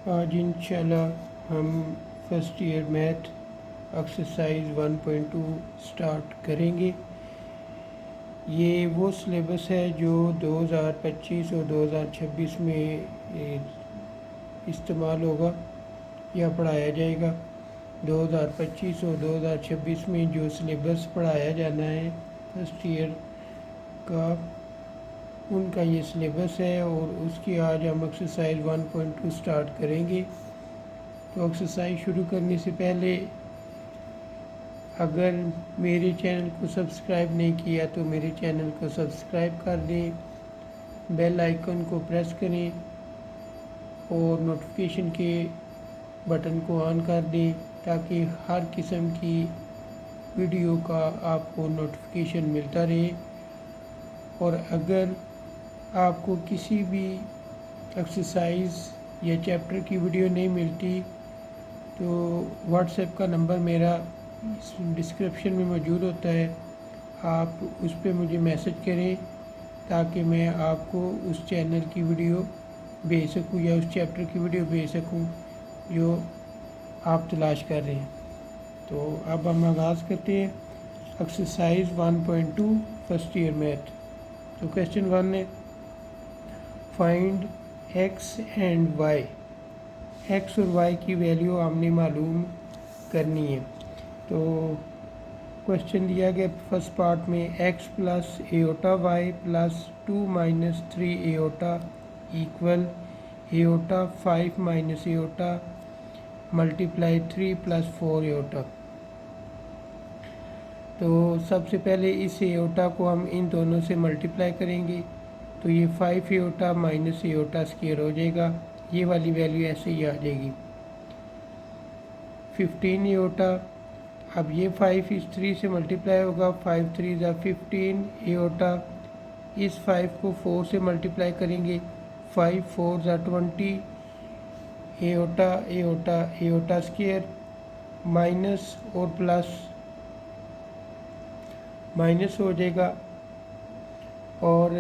आज इंशाल्लाह हम first year math exercise 1.2 start करेंगे। ये वो सिलेबस है जो 2025 और 2026 में इस्तेमाल होगा या पढ़ाया जाएगा। 2025 और 2026 में जो सिलेबस पढ़ाया जाना है फर्स्ट ईयर का, उनका ये सिलेबस है और उसकी आज हम एक्सरसाइज 1.2 स्टार्ट करेंगे। तो एक्सरसाइज शुरू करने से पहले अगर मेरे चैनल को सब्सक्राइब नहीं किया तो मेरे चैनल को सब्सक्राइब कर दें, बेल आइकन को प्रेस करें और नोटिफिकेशन के बटन को ऑन कर दें ताकि हर किस्म की वीडियो का आपको नोटिफिकेशन मिलता रहे। और अगर आपको किसी भी एक्सरसाइज या चैप्टर की वीडियो नहीं मिलती तो व्हाट्सएप का नंबर मेरा डिस्क्रिप्शन में मौजूद होता है, आप उस पर मुझे मैसेज करें ताकि मैं आपको उस चैनल की वीडियो भेज सकूं या उस चैप्टर की वीडियो भेज सकूं जो आप तलाश कर रहे हैं। तो अब हम आगाज़ करते हैं एक्सरसाइज 1.2 फर्स्ट ईयर मैथ। तो क्वेश्चन 1 है find x and y. X और वाई की वैल्यू हमने मालूम करनी है। तो क्वेश्चन दिया गया फर्स्ट पार्ट में x plus iota y plus 2 minus 3 iota equal iota 5 minus iota multiply 3 plus 4 iota. तो सबसे पहले इस एओटा को हम इन दोनों से मल्टीप्लाई करेंगे तो ये 5 एओटा माइनस एओटा स्क्वायर हो जाएगा, ये वाली वैल्यू ऐसे ही आ जाएगी 15 एओटा। अब ये 5 इस 3 से मल्टीप्लाई होगा, 5 3 ज़ा 15 एओटा। इस 5 को 4 से मल्टीप्लाई करेंगे, 5 4 ज़ा 20 aorta aorta aorta square minus और प्लस माइनस हो जाएगा। और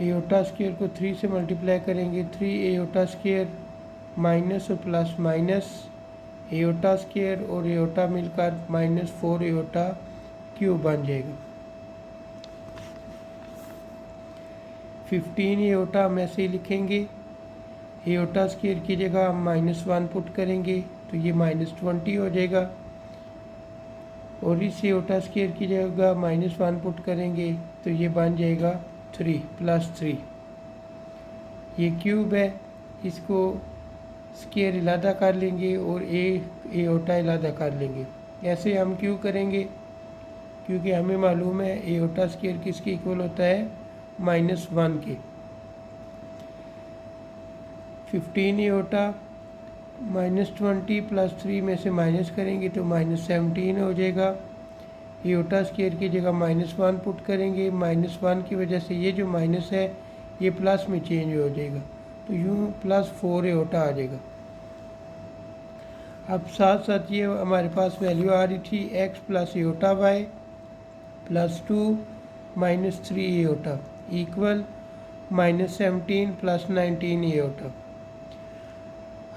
एओटा स्क्वायर को 3 से मल्टीप्लाई करेंगे, 3 एओटा स्क्वायर माइनस और प्लस माइनस एओटा स्क्वायर और एओटा मिलकर माइनस 4 एओटा क्यूब बन जाएगा। 15 एओटा हम ऐसे ही लिखेंगे, एओटा स्क्वायर की जगह हम -1 पुट करेंगे तो ये -20 हो जाएगा और इस एओटा स्क्वायर की जगह -1 पुट करेंगे तो ये बन जाएगा 3 प्लस 3। ये क्यूब है, इसको स्क्वायर इलादा कर लेंगे और एओटा इलादा कर लेंगे। ऐसे हम क्यों करेंगे? क्योंकि हमें मालूम है एओटा स्क्वायर किसके इक्वल होता है, -1 के। 15 एओटा -20 प्लस 3 में से माइनस करेंगे तो -17 हो जाएगा। एओटा स्क्वायर की जगह -1 पुट करेंगे, -1 की वजह से ये जो माइनस है ये प्लस में चेंज हो जाएगा तो यूँ +4 एओटा आ जाएगा। अब साथ साथ ये हमारे पास वैल्यू आ रही थी x plus iota y plus 2 minus 3 iota equal -17 plus 19 iota.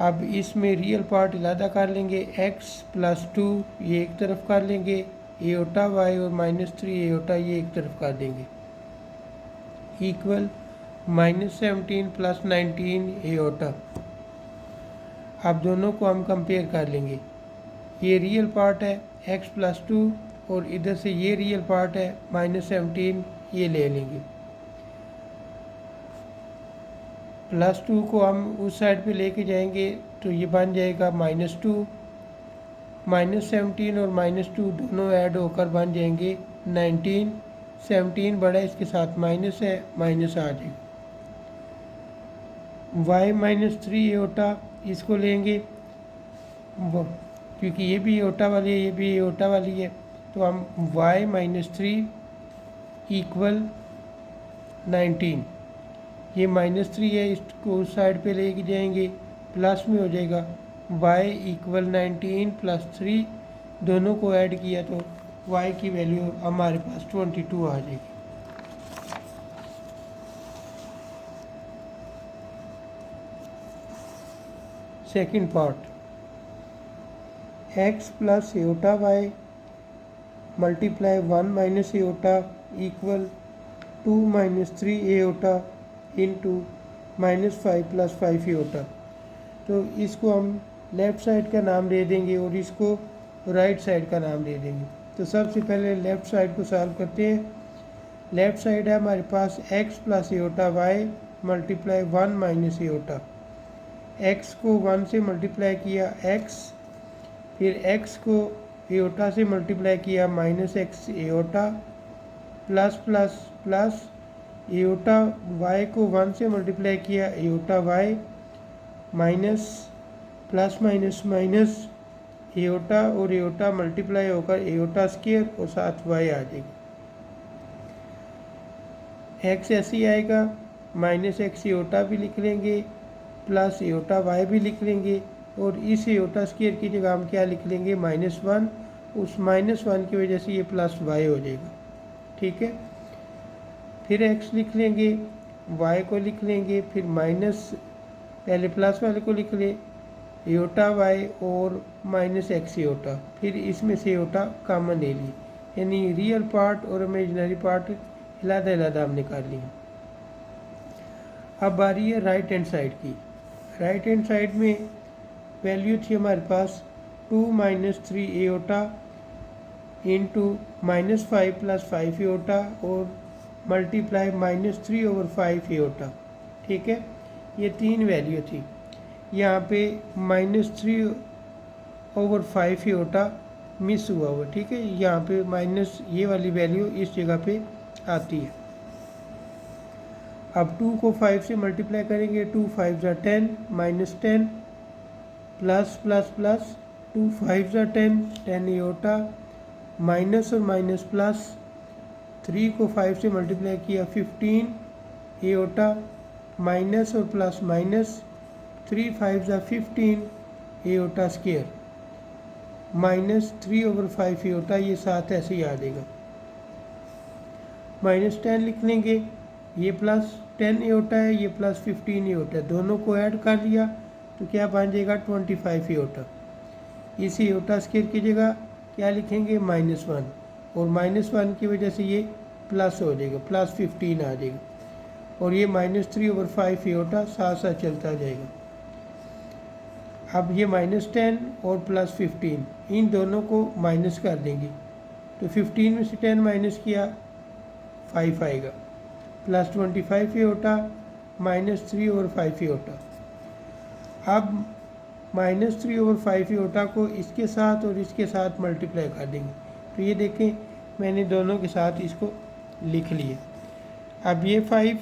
अब इसमें रियल पार्ट इलादा कर लेंगे, x प्लस 2 ये एक तरफ कर लेंगे, एओटा वाई और -3 एओटा ये एक तरफ कर देंगे इक्वल -17 प्लस 19 एओटा। अब दोनों को हम कंपेयर कर लेंगे, ये रियल पार्ट है x प्लस 2 और इधर से ये रियल पार्ट है -17, ये ले लेंगे। +2 को हम उस साइड पे लेके जाएंगे तो ये बन जाएगा -2, -17 और -2 दोनों ऐड होकर बन जाएंगे 19। 17 बड़ा है, इसके साथ माइनस है, माइनस आ जाएगा। y -3 एओटा इसको लेंगे क्योंकि ये भी एओटा वाली है, ये भी एओटा वाली है, तो हम y -3 इक्वल 19। ये -3 है, इसको उस साइड पे लेके जाएंगे, प्लस में हो जाएगा y इक्वल 19 प्लस 3, दोनों को ऐड किया तो y की वैल्यू हमारे पास 22 आ जाएगी। Second part, x plus iota y multiply 1 minus iota equal 2 minus 3 iota into -5 plus 5 iota. तो इसको हम लेफ़्ट साइड का नाम दे देंगे और इसको राइट साइड का नाम दे देंगे। तो सबसे पहले लेफ़्ट साइड को सॉल्व करते हैं। लेफ़्ट साइड है हमारे पास x plus iota y multiply 1 minus iota. x को 1 से मल्टीप्लाई किया x, फिर x को एओटा से मल्टीप्लाई किया -x aorta plus plus plus iota y को 1 से मल्टीप्लाई किया aorta y minus plus minus minus aorta और एओटा मल्टीप्लाई होकर एओटा स्क्वायर और साथ y आ जाएगा। x ऐसे ही आएगा, -x एओटा भी लिख लेंगे प्लस एओटा y भी लिख लेंगे और इस एओटा स्क्वायर की जगह हम क्या लिख लेंगे -1, उस -1 की वजह से ये प्लस y हो जाएगा। ठीक है, फिर x लिख लेंगे, y को लिख लेंगे, फिर माइनस पहले प्लस वाले को लिख ले एओटा y और -x एओटा, फिर इसमें से एओटा कॉमन ले ली, यानी रियल पार्ट और इमेजिनरी पार्ट अलग अलग हम निकाल लिया। अब बारी है राइट हैंड साइड की। राइट हैंड साइड में वैल्यू थी हमारे पास 2 minus 3 iota into -5 plus 5 aorta और मल्टीप्लाई -3/5 एओटा। ठीक है, ये तीन वैल्यू थी। यहाँ पे -3/5 एओटा मिस हुआ हुआ। ठीक है, यहाँ पे माइनस ये वाली वैल्यू इस जगह पे आती है। अब 2 को 5 से मल्टीप्लाई करेंगे, 2 5 ज़ा 10 -10 प्लस प्लस प्लस 2 5 ज़ा 10 10 एओटा माइनस और माइनस प्लस 3 को 5 से मल्टीप्लाई किया 15 एओटा माइनस और प्लस माइनस 3 5 ज़ा 15 एओटा स्क्वायर -3/5 एओटा, ये साथ ऐसे ही आ जाएगा। -10 लिख लेंगे, ये प्लस 10 एओटा है, ये प्लस 15 एओटा है, दोनों को ऐड कर लिया तो क्या बन जाएगा 25 एओटा। इस एओटा स्क्वायर की जगह क्या लिखेंगे -1 और -1 की वजह से ये प्लस हो जाएगा, प्लस 15 आ जाएगा और ये -3/5 एओटा साथ साथ चलता जाएगा। अब ये -10 और प्लस 15 इन दोनों को माइनस कर देंगे, तो 15 में से 10 माइनस किया 5 आएगा, प्लस 25 एओटा -3/5 एओटा। अब -3/5 एओटा को इसके साथ और इसके साथ मल्टीप्लाई कर देंगे, तो ये देखें मैंने दोनों के साथ इसको लिख लिए। अब ये 5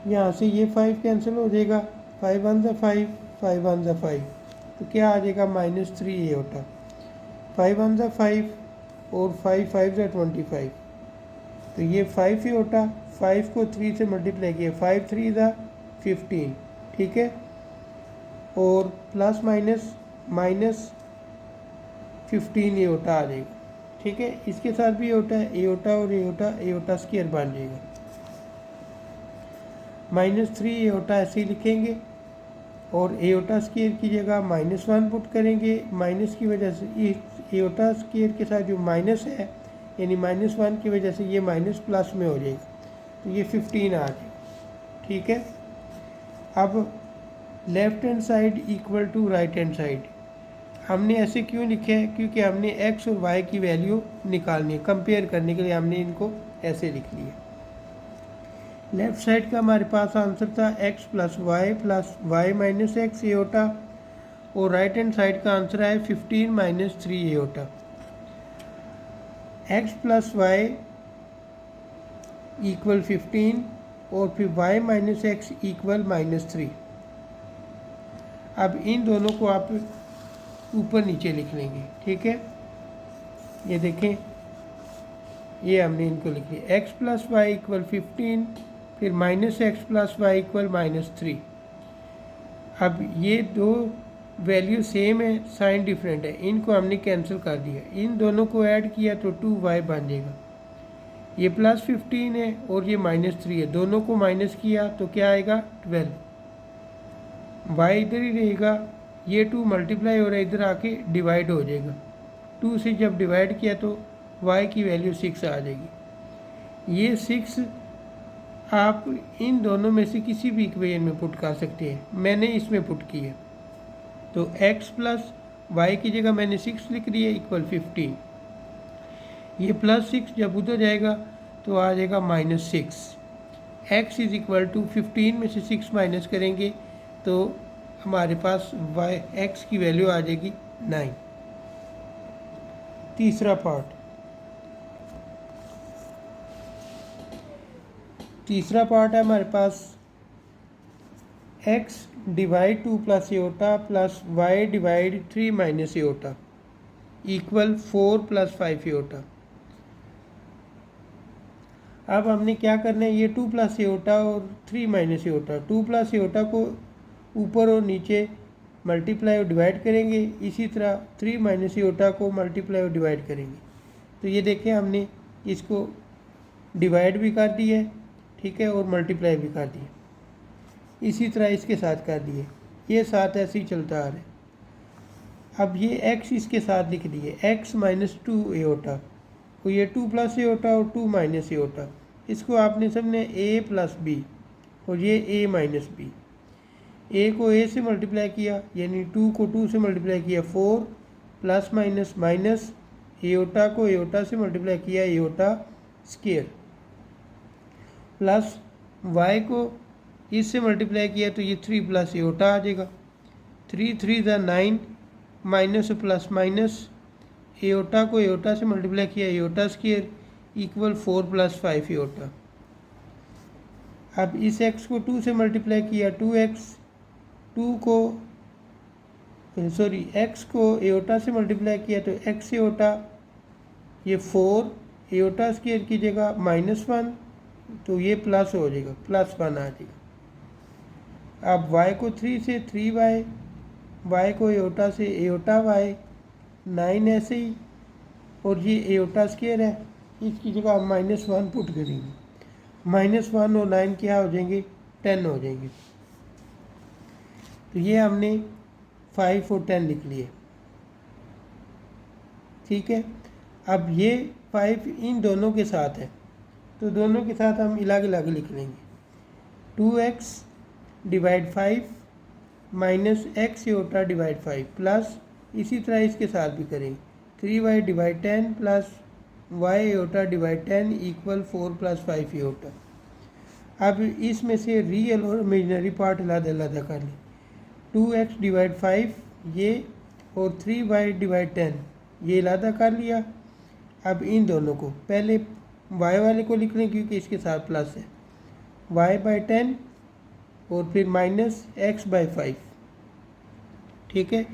यहाँ से ये 5 कैंसिल हो जाएगा, 5 1 ज़ा 5 5 1 ज़ा 5, तो क्या आ जाएगा -3 एओटा। 5 1 ज़ा 5 और 5 5 ज़ा 25, तो ये 5 एओटा, 5 को 3 से मल्टीप्लाई किया 5 3 ज़ा 15। ठीक है, और प्लस माइनस माइनस 15 एओटा आ जाएगा। ठीक है, इसके साथ भी एओटा है, एओटा और एओटा एओटा स्क्वायर बन जाएगा। -3 एओटा ऐसे ही लिखेंगे और एओटा स्क्वायर की जगह -1 पुट करेंगे, माइनस की वजह से एओटा स्क्वायर के साथ जो माइनस है यानी -1 की वजह से ये माइनस प्लस में हो जाएगा, तो ये 15 आ जाएगा। ठीक है, अब left hand side equal to right hand side हमने ऐसे क्यों लिखे हैं, क्योंकि हमने x और y की वैल्यू निकालनी है, कंपेयर करने के लिए हमने इनको ऐसे लिख लिया। लेफ्ट साइड का हमारे पास आंसर था x plus y minus x iota और राइट हैंड साइड का आंसर है 15 minus 3 iota. x plus y equal 15 और फिर y माइनस एक्स इक्वल -3। अब इन दोनों को आप ऊपर नीचे लिख लेंगे। ठीक है, ये देखें, ये हमने इनको लिख लिया, x प्लस वाई इक्वल 15 फिर -x प्लस वाई इक्वल -3। अब ये दो वैल्यू सेम है, साइन डिफरेंट है, इनको हमने कैंसिल कर दिया, इन दोनों को ऐड किया तो 2y बन जाएगा। ये प्लस 15 है और ये -3 है, दोनों को माइनस किया तो क्या आएगा 12। वाई इधर ही रहेगा, ये 2 मल्टीप्लाई हो रहा है, इधर आके डिवाइड हो जाएगा। 2 से जब डिवाइड किया तो वाई की वैल्यू 6 आ जाएगी। ये 6 आप इन दोनों में से किसी भी इक्वेशन में पुट कर सकते हैं, मैंने इसमें पुट की है। तो x प्लस वाई की जगह मैंने 6 लिख दी है इक्वल 15। ये +6 जब उधर जाएगा तो आ जाएगा -6। x इज इक्वल टू 15 में से 6 माइनस करेंगे तो हमारे पास y x की वैल्यू आ जाएगी 9। तीसरा पार्ट है हमारे पास x divide 2 plus aorta plus y divide 3 minus iota equal 4 plus 5 aorta. अब हमने क्या करना है, ये 2 प्लस एओटा और 3 माइनस एओटा, 2 प्लस एओटा को ऊपर और नीचे मल्टीप्लाई और डिवाइड करेंगे, इसी तरह 3 माइनस एओटा को मल्टीप्लाई और डिवाइड करेंगे। तो ये देखें हमने इसको डिवाइड भी कर दिया है, ठीक है, और मल्टीप्लाई भी कर दिए, इसी तरह इसके साथ कर दिए, ये साथ ऐसे ही चलता आ रहा है। अब ये x इसके साथ लिख दिए, x माइनस 2 एओटा, तो ये 2 प्लस एओटा और 2 माइनस एओटा, इसको आपने सबने a प्लस बी और ये a माइनस बी, a को a से मल्टीप्लाई किया यानी 2 को 2 से मल्टीप्लाई किया 4 प्लस माइनस माइनस एओटा को एओटा से मल्टीप्लाई किया एओटा स्क्वायर प्लस y को इससे मल्टीप्लाई किया तो ये 3 प्लस एओटा आ जाएगा। 3 3 ज़ा 9 माइनस प्लस माइनस एओटा को एओटा से मल्टीप्लाई किया aorta square equal 4 plus 5 aorta. अब इस x को 2 से मल्टीप्लाई किया 2x, x को एओटा से मल्टीप्लाई किया तो x एओटा, ये 4 एओटा स्क्वायर की जगह -1 तो ये प्लस हो जाएगा, +1 आ जाएगा। अब y को 3 से 3y, y को एओटा से एओटा y, 9 ऐसे ही, और ये एओटा स्क्वायर है, इसकी जगह हम -1 पुट करेंगे, -1 और 9 क्या हो जाएंगे, 10 हो जाएंगे। तो ये हमने 5 और 10 लिख लिए, ठीक है। अब ये 5 इन दोनों के साथ है तो दोनों के साथ हम अलग अलग लिख लेंगे। 2x divide 5 minus x aorta divide 5 plus इसी तरह इसके साथ भी करेंगे 3y divide 10 plus y aorta divide 10 equal 4 plus 5 aorta. अब इसमें से रियल और इमेजिनरी पार्ट अलग अलग कर लें। 2x डिवाइड 5 ये और 3y डिवाइड 10 ये अलग कर लिया। अब इन दोनों को पहले y वाले को लिख लें क्योंकि इसके साथ प्लस है, y बाई 10 और फिर माइनस x बाई 5, ठीक है।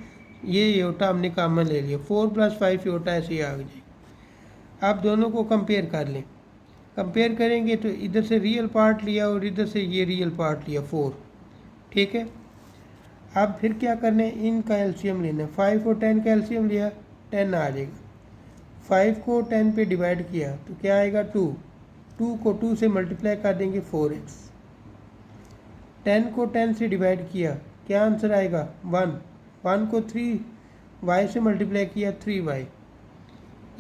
ये एओटा हमने कॉमन ले लिया, 4 प्लस 5 एओटा ऐसे ही आ जाएगा। अब दोनों को कंपेयर कर लें, कंपेयर करेंगे तो इधर से रियल पार्ट लिया और इधर से ये रियल पार्ट लिया 4, ठीक है। अब फिर क्या करना है, इनका एलसीएम लेना है। 5 और 10 का एलसीएम लिया 10 आ जाएगा। 5 को 10 पे डिवाइड किया तो क्या आएगा 2, 2 को 2 से मल्टीप्लाई कर देंगे 4x। 10 को 10 से डिवाइड किया क्या आंसर आएगा 1, 1 को 3y से मल्टीप्लाई किया 3y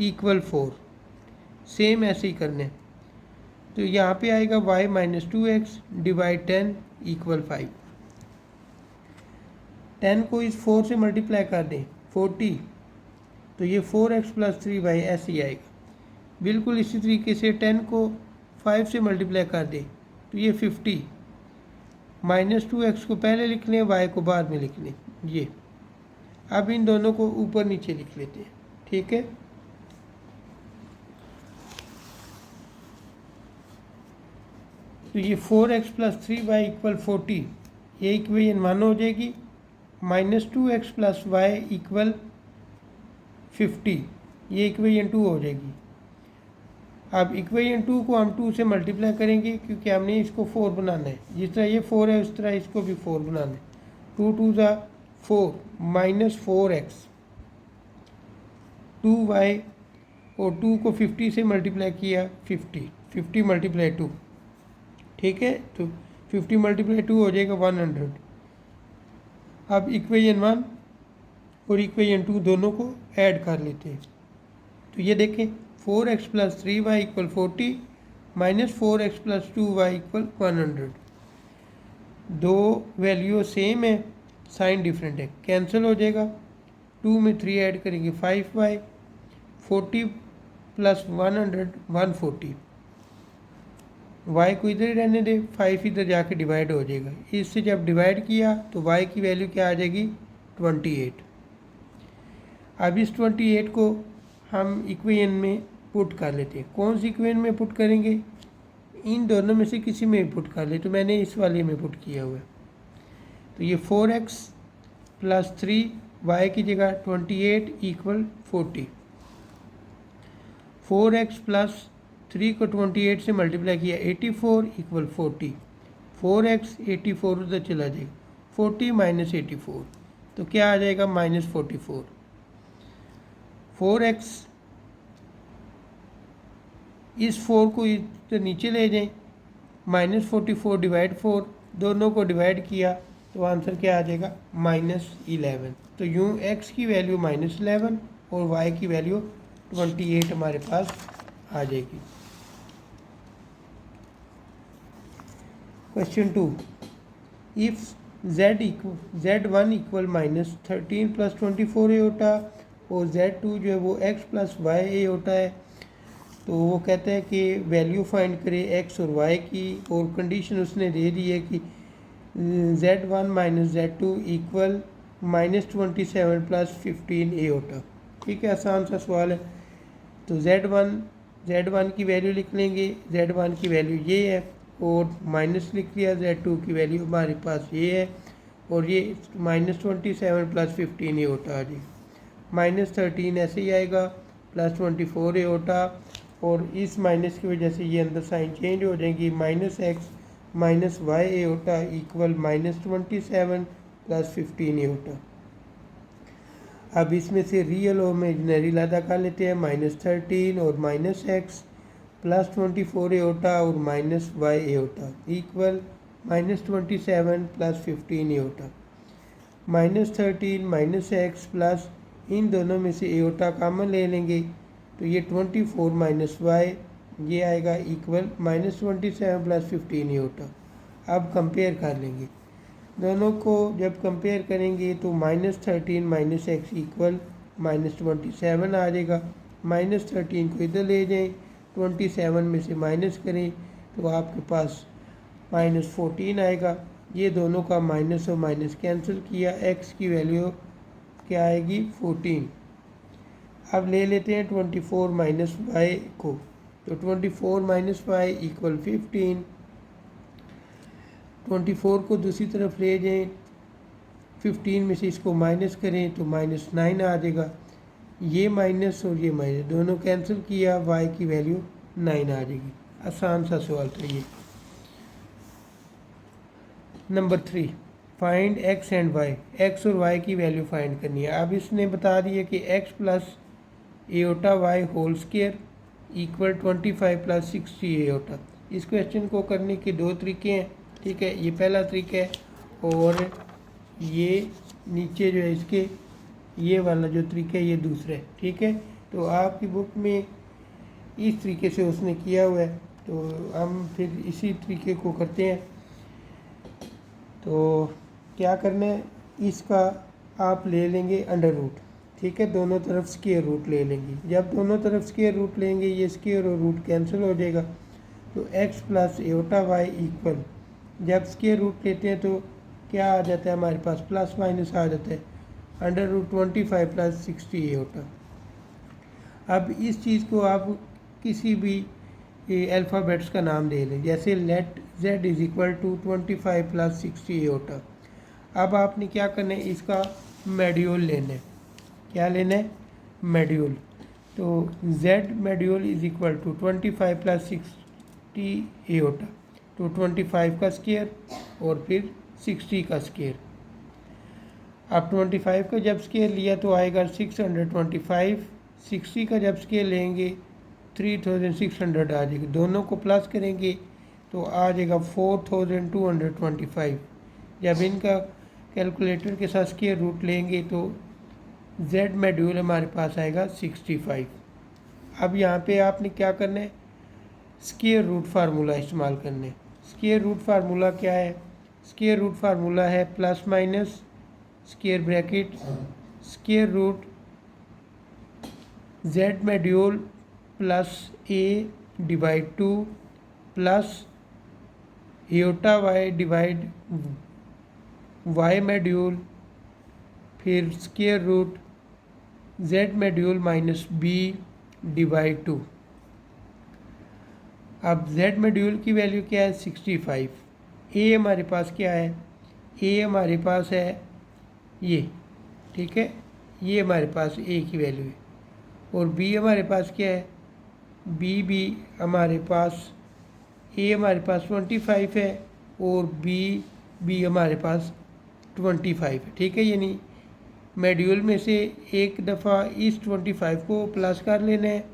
इक्वल 4। सेम ऐसे ही करने, तो यहाँ पे आएगा y minus 2x divide 10 equal 5। 10 को इस 4 से मल्टीप्लाई कर दें 40 तो ये 4x प्लस 3y ऐसे ही आएगा। बिल्कुल इसी तरीके से 10 को 5 से मल्टीप्लाई कर दें तो ये 50, माइनस 2x को पहले लिख लें y को बाद में लिख लें ये। अब इन दोनों को ऊपर नीचे लिख लेते हैं, ठीक है। तो ये 4x प्लस 3y इक्वल 40, ये इक्वेशन 1 हो जाएगी। Minus 2x plus y equal 50, ये इक्वेशन 2 हो जाएगी। अब इक्वेशन 2 को हम 2 से मल्टीप्लाई करेंगे क्योंकि हमने इसको 4 बनाना है। जिस तरह ये 4 है उस तरह इसको भी 4 बनाना है। 2 2 ज़ा 4 माइनस 4x 2y और 2 को 50 से मल्टीप्लाई किया 50 मल्टीप्लाई 2, ठीक है। तो 50 मल्टीप्लाई 2 हो जाएगा 100। अब इक्वेशन 1 और इक्वेशन 2 दोनों को ऐड कर लेते हैं। तो ये देखें 4x + 3y = 40 minus 4x + 2y = 100। दो वैल्यू सेम है, साइन डिफरेंट है, कैंसिल हो जाएगा। 2 में 3 ऐड करेंगे 5y, 40 + 100 140। y को इधर ही रहने दे, 5 इधर जाके डिवाइड हो जाएगा। इससे जब डिवाइड किया तो y की वैल्यू क्या आ जाएगी 28। अब इस 28 को हम इक्वेशन में पुट कर लेते हैं। कौन सी इक्वेशन में पुट करेंगे? इन दोनों में से किसी में पुट कर ले। तो मैंने इस वाले में पुट किया हुआ है। तो ये 4x + 3y की जगह 28 = 40। 4x + 3 को 28 से मल्टीप्लाई किया 84 = 40। 4x 84 उधर चला जाएगा, 40 - 84 तो क्या आ जाएगा -44। 4x इस 4 को इधर नीचे ले जाएं, -44 / 4 दोनों को डिवाइड किया तो आंसर क्या आ जाएगा -11। तो यूँ x की वैल्यू -11 और y की वैल्यू 28 हमारे पास आ जाएगी। क्वेश्चन 2, इफ z1 = -13 + 24 एओटा और z2 जो है वो x + y एओटा है, तो वो कहते हैं कि वैल्यू फाइंड करें x और y की, और कंडीशन उसने दे दी है कि z1 - z2 = -27 + 15 एओटा। ठीक है, आसान सा सवाल है। तो z1 की वैल्यू लिख लेंगे, z1 की वैल्यू ये है, और माइनस लिख लिया, z2 की वैल्यू हमारे पास ये है, और ये -27 + 15 एओटा आ जाएगा। -13 ऐसे ही आएगा, +24 एओटा, और इस माइनस की वजह से ये अंदर साइन चेंज हो जाएंगी। -x - y iota = -27 + 15 aorta. अब इसमें से रियल और इमेजिनरी अलग कर लेते हैं। -13 और -x +24 एओटा और -y iota = -27 + 15 iota. -13 - x plus इन दोनों में से एओटा कॉमन ले लेंगे, तो ये 24 - y ये आएगा = -27 + 15 एओटा। अब कंपेयर कर लेंगे दोनों को। जब कंपेयर करेंगे तो -13 - x = -27 आ जाएगा। -13 को इधर ले जाएं, 27 में से माइनस करें तो आपके पास -14 आएगा। ये दोनों का माइनस और माइनस कैंसिल किया, x की वैल्यू क्या आएगी 14। अब ले लेते हैं 24 - y को, तो 24 - y = 15। 24 को दूसरी तरफ ले जाएं, 15 में से इसको माइनस करें तो -9 आ जाएगा। ये माइनस और ये माइनस दोनों कैंसिल किया, y की वैल्यू 9 आ जाएगी। आसान सा सवाल था ये। Number 3, find x and y। x और y की वैल्यू फाइंड करनी है। अब इसने बता दिया कि x + iota y whole square = 25 + 60 iota. इस क्वेश्चन को करने के दो तरीके हैं। ठीक है, ये पहला तरीका है, और ये नीचे जो है इसके ये वाला जो तरीका है ये दूसरा है। ठीक है, तो आपकी बुक में इस तरीके से उसने किया हुआ है, तो हम फिर इसी तरीके को करते हैं। तो क्या करना है, इसका आप ले लेंगे अंडर रूट। ठीक है, दोनों तरफ स्क्वायर रूट ले लेंगे। जब दोनों तरफ स्क्वायर रूट लेंगे, ये स्क्वायर और रूट कैंसिल हो जाएगा। तो x + एओटा y = जब स्क्वायर रूट लेते हैं तो क्या आ जाता है हमारे पास, प्लस माइनस आ जाता है, √25 + 60 एओटा। अब इस चीज़ को आप किसी भी अल्फ़ाबेट्स का नाम दे लें, जैसे लेट z = 25 + 60 एओटा। अब आपने क्या करना है, इसका मॉड्यूल लेना है। क्या लेना है, मॉड्यूल। तो z मॉड्यूल = 25 + 60 एओटा। तो 25 का स्क्वायर और फिर 60 का स्क्वायर। अब 25 का जब स्क्वायर लिया तो आएगा 625। 60 का जब स्क्वायर लेंगे 3600 आ जाएगी। दोनों को प्लस करेंगे तो आ जाएगा 4225। जब इनका कैलकुलेटर के साथ स्क्वायर रूट लेंगे तो z मॉड्यूल हमारे पास आएगा 65। अब यहाँ पे आपने क्या करना है, स्क्वायर रूट फार्मूला इस्तेमाल करना है। स्क्वायर रूट फार्मूला क्या है, स्क्वायर रूट फार्मूला है plus minus square bracket square root z module plus a divide 2 plus eta y divide y module फिर square root z module minus b divide 2। अब z module की value क्या है 65। a हमारे पास क्या है, a हमारे पास है ये, ठीक है, ये हमारे पास a की वैल्यू है। और b हमारे पास क्या है, b भी हमारे पास a हमारे पास 25 है और b हमारे पास 25 है, ठीक है। यानी मॉड्यूल में से एक दफ़ा इस 25 को प्लस कर लेना है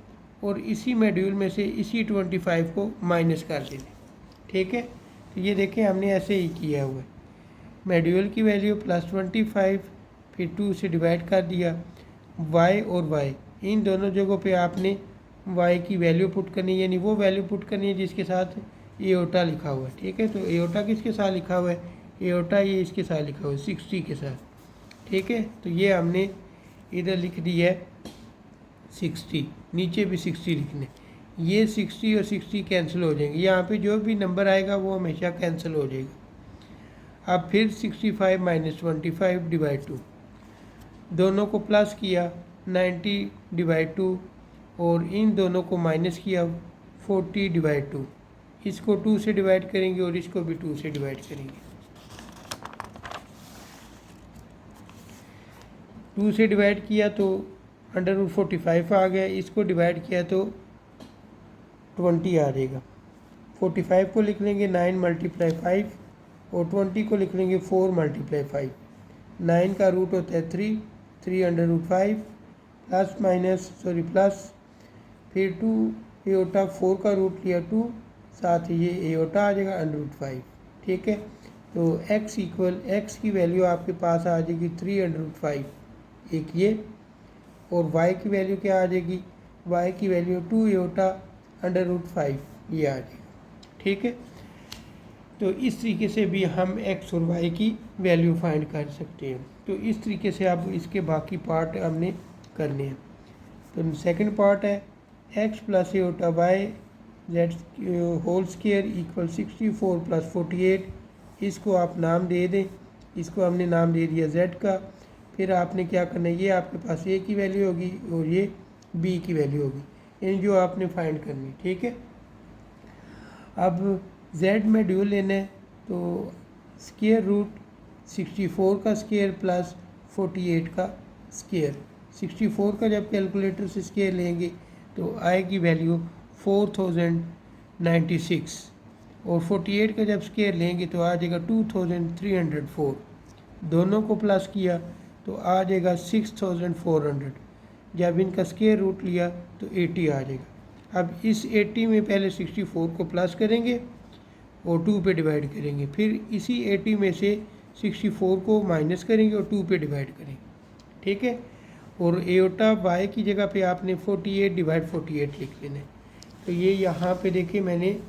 और इसी मॉड्यूल में से इसी 25 को माइनस कर देना है, ठीक है। तो ये देखें हमने ऐसे ही किया हुआ है, मॉड्यूल की वैल्यू प्लस 25 फिर 2 से डिवाइड कर दिया, y और y इन दोनों जगहों पे आपने y की वैल्यू पुट करनी है, यानी वो वैल्यू पुट करनी है जिसके साथ एओटा लिखा हुआ है, ठीक है। तो एओटा किसके साथ लिखा हुआ है, एओटा ये इसके साथ लिखा हुआ है 60 के साथ, ठीक है। तो ये हमने इधर लिख दी है 60, नीचे भी 60 लिखने, ये 60 और 60 कैंसिल हो जाएंगे, यहाँ पे जो भी नंबर आएगा वो हमेशा कैंसिल हो जाएगा। अब फिर 65 माइनस 25 डिवाइड 2, दोनों को प्लस किया 90 डिवाइड 2 और इन दोनों को माइनस किया 40 डिवाइड 2, इसको 2 से डिवाइड करेंगे और इसको भी 2 से डिवाइड करेंगे। 2 से डिवाइड किया तो √45 आ गया, इसको डिवाइड किया तो 20 आ जाएगा। 45 को लिख लेंगे 9 × 5 और 20 को लिख लेंगे 4 × 5। 9 का रूट होता है 3 √5 प्लस माइनस प्लस फिर 2 एओटा 4 का रूट लिया 2, साथ ही ये एओटा आ जाएगा √5, ठीक है। तो x की वैल्यू आपके पास आ जाएगी 3 √5 एक ये, और y की वैल्यू क्या आ जाएगी, y की वैल्यू 2 एओटा √5 ये आ जाएगा, ठीक है। तो इस तरीके से भी हम x और y की वैल्यू फाइंड कर सकते हैं। तो इस तरीके से अब इसके बाकी पार्ट हमने करने हैं। तो सेकंड पार्ट है x plus iota y z whole square equal 64 plus 48, इसको आप नाम दे दें, इसको हमने नाम दे दिया z का। फिर आपने क्या करना है, ये आपके पास a की वैल्यू होगी और ये b की वैल्यू होगी, इन जो आपने फाइंड करनी, ठीक है। अब z मॉड्यूल लेना है तो स्क्वायर रूट 64 का स्क्वायर प्लस 48 का स्क्वायर, 64 का जब कैलकुलेटर से स्क्वायर लेंगे तो आएगी वैल्यू 4096 और 48 का जब स्क्वायर लेंगे तो आ जाएगा 2304। दोनों को प्लस किया तो आ जाएगा 6400। जब इनका स्क्वायर रूट लिया तो 80 आ जाएगा। अब इस 80 में पहले 64 को प्लस करेंगे और 2 पे डिवाइड करेंगे, फिर इसी 80 में से 64 को माइनस करेंगे और 2 पे डिवाइड करेंगे, ठीक है। और एओटा y की जगह पे आपने 48 डिवाइड 48 लिख लेना है। तो ये यहाँ पे देखिए मैंने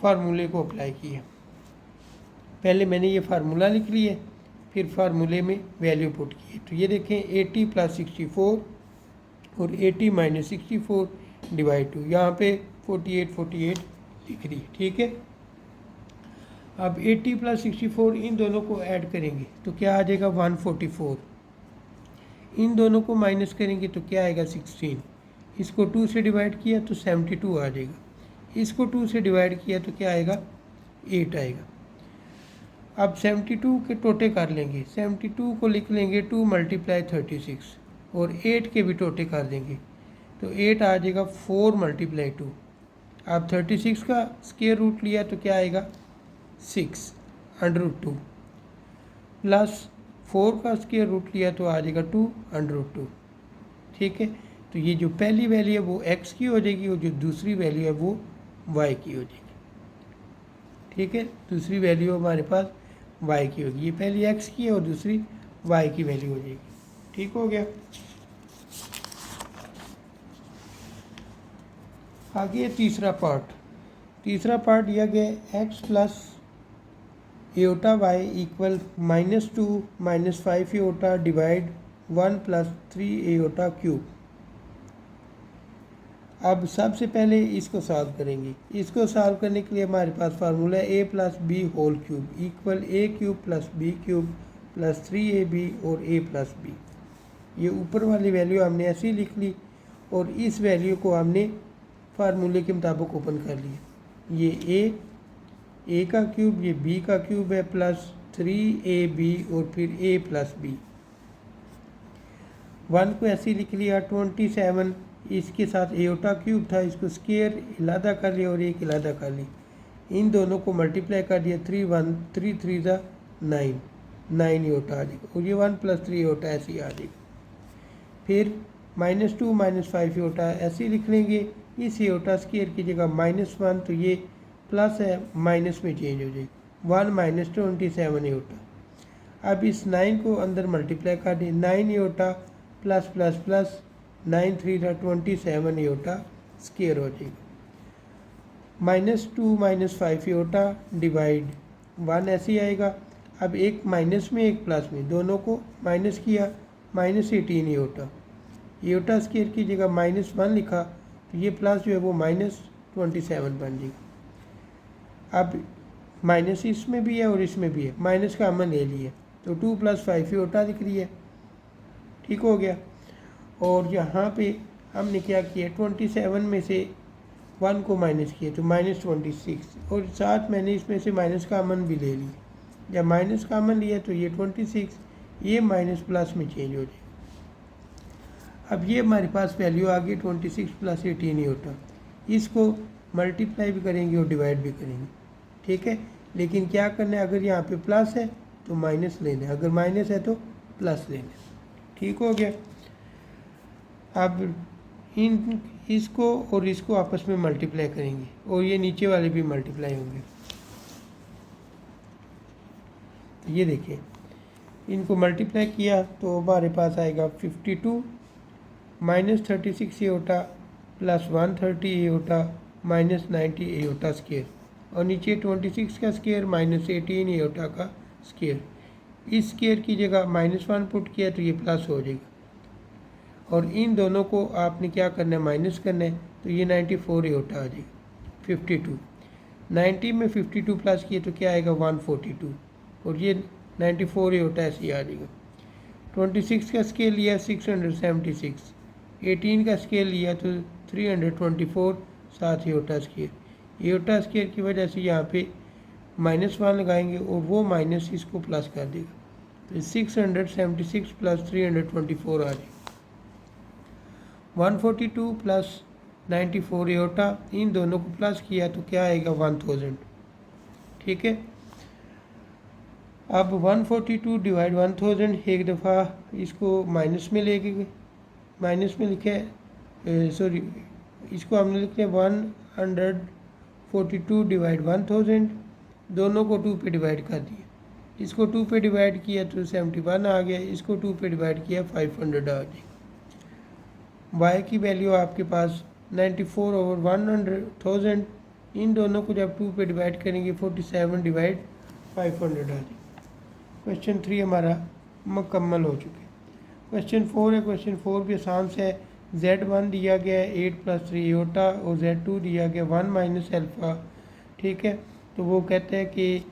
फार्मूले को अप्लाई किया, पहले मैंने ये फार्मूला लिख लिया, फिर फार्मूले में वैल्यू पुट की। तो ये देखें 80 प्लस 64 और 80 माइनस 64 डिवाइड 2, यहाँ पे 48 लिख दी, ठीक है। अब 80 प्लस 64 इन दोनों को ऐड करेंगे तो क्या आ जाएगा 144, इन दोनों को माइनस करेंगे तो क्या आएगा 16, इसको 2 से डिवाइड किया तो 72 आ जाएगा, इसको 2 से डिवाइड किया तो क्या आएगा 8 आएगा। अब 72 के टोटे कर लेंगे, 72 को लिख लेंगे 2 × 36 और 8 के भी टोटे कर देंगे तो 8 आ जाएगा 4 × 2। अब 36 का स्क्वायर रूट लिया तो क्या आएगा 6 √2 प्लस 4 का स्क्वायर रूट लिया तो आ जाएगा 2 √2, ठीक है। तो ये जो पहली वैल्यू है वो x की हो जाएगी और जो दूसरी वैल्यू है वो y की हो जाएगी, ठीक है। दूसरी वैल्यू हमारे पास वाई की होगी। ये पहली एक्स की है और दूसरी वाई की वैल्यू हो जाएगी। ठीक हो गया। आगे तीसरा पार्ट दिया गया x plus iota y equal -2 -5 iota divide 1 + 3 iota cube. अब सबसे पहले इसको सॉल्व करेंगे। इसको सॉल्व करने के लिए हमारे पास फार्मूला है a + b whole cube equal a³ + b³ + 3ab और a + b। ये ऊपर वाली वैल्यू हमने ऐसे ही लिख ली और इस वैल्यू को हमने फार्मूले के मुताबिक ओपन कर लिया। ये a का क्यूब, ये b का क्यूब है प्लस 3ab और फिर a + b। 1 को ऐसे ही लिख लिया। 27 इसके साथ एओटा क्यूब था, इसको स्क्वायर इलादा कर लिया और एक इलादा कर ली। इन दोनों को मल्टीप्लाई कर दिया। 3 3 ज़ा 9 एओटा आ जाएगा और ये 1 + 3 एओटा ऐसे ही आ जाएगा। फिर -2 -5 एओटा ऐसे ही लिख लेंगे। इस एओटा स्क्वायर की जगह -1 तो ये प्लस है माइनस में चेंज हो जाएगा। 1 - 27 एओटा। अब इस 9 को अंदर मल्टीप्लाई कर दें। 9 aorta plus plus plus 9 3 27 aorta square हो जाएगा। -2 -5 एओटा डिवाइड 1 ऐसे ही आएगा। अब एक माइनस में एक प्लस में, दोनों को माइनस किया। -18 एओटा स्क्वायर की जगह -1 लिखा तो ये प्लस जो है वो -27 बन जाएगा। अब माइनस इसमें भी है और इसमें भी है, माइनस का अमल ले लिया तो 2 + 5 एओटा दिख रही है। ठीक हो गया। और यहाँ पे हमने क्या किया, 27 में से 1 को माइनस किया तो -26 और साथ मैंने इसमें से माइनस का अमन भी ले लिया। जब माइनस का अमन लिया तो ये 26 ये माइनस प्लस में चेंज हो जाए। अब ये हमारे पास वैल्यू आ गई 26 + 18 एओटा। इसको मल्टीप्लाई भी करेंगे और डिवाइड भी करेंगे। ठीक है, लेकिन क्या करना है, अगर यहाँ पे प्लस है तो माइनस लेना है, अगर माइनस है तो प्लस लेना है। ठीक हो गया। अब इसको और इसको आपस में मल्टीप्लाई करेंगे और ये नीचे वाले भी मल्टीप्लाई होंगे। तो ये देखिए, इनको मल्टीप्लाई किया तो हमारे पास आएगा 52 -36 aorta plus 130 aorta -90 aorta square और नीचे 26 का स्क्वायर -18 एओटा का स्क्वायर। इस स्क्वायर की जगह -1 पुट किया तो ये प्लस हो जाएगा और इन दोनों को आपने क्या करना है, माइनस करना है तो ये 94 एओटा आ जाएगा। 52 90 में 52 प्लस किए तो क्या आएगा 142 और ये 94 एओटा ऐसे ही आ जाएगा। 26 का स्केल लिया 676, 18 का स्केल लिया तो 324, साथ एओटा स्केयर। एओटा स्केयर की वजह से यहाँ पे -1 लगाएंगे और वो माइनस इसको प्लस कर देगा तो 676 + 324 आ जाएगा। 142 + 94 एओटा, इन दोनों को प्लस किया तो क्या आएगा 1000। ठीक है। अब 142 डिवाइड 1000 एक दफ़ा इसको माइनस में लेके गए, माइनस में लिखे सॉरी इसको हमने लिखे 142 डिवाइड 1000, दोनों को 2 पे डिवाइड कर दिया। इसको 2 पे डिवाइड किया तो 71 आ गया, इसको 2 पे डिवाइड किया 500 आ गया। y की वैल्यू आपके पास 94 ओवर 100,000, इन दोनों को जब 2 पे डिवाइड करेंगे 47 डिवाइड 500 आ जाएगा। क्वेश्चन 3 हमारा मुकम्मल हो चुका है। क्वेश्चन 4 है। क्वेश्चन 4 भी आसान से है। Z1 दिया गया है 8 + 3 एओटा और Z2 दिया गया 1 - अल्फ़ा। ठीक है, तो वो कहते हैं कि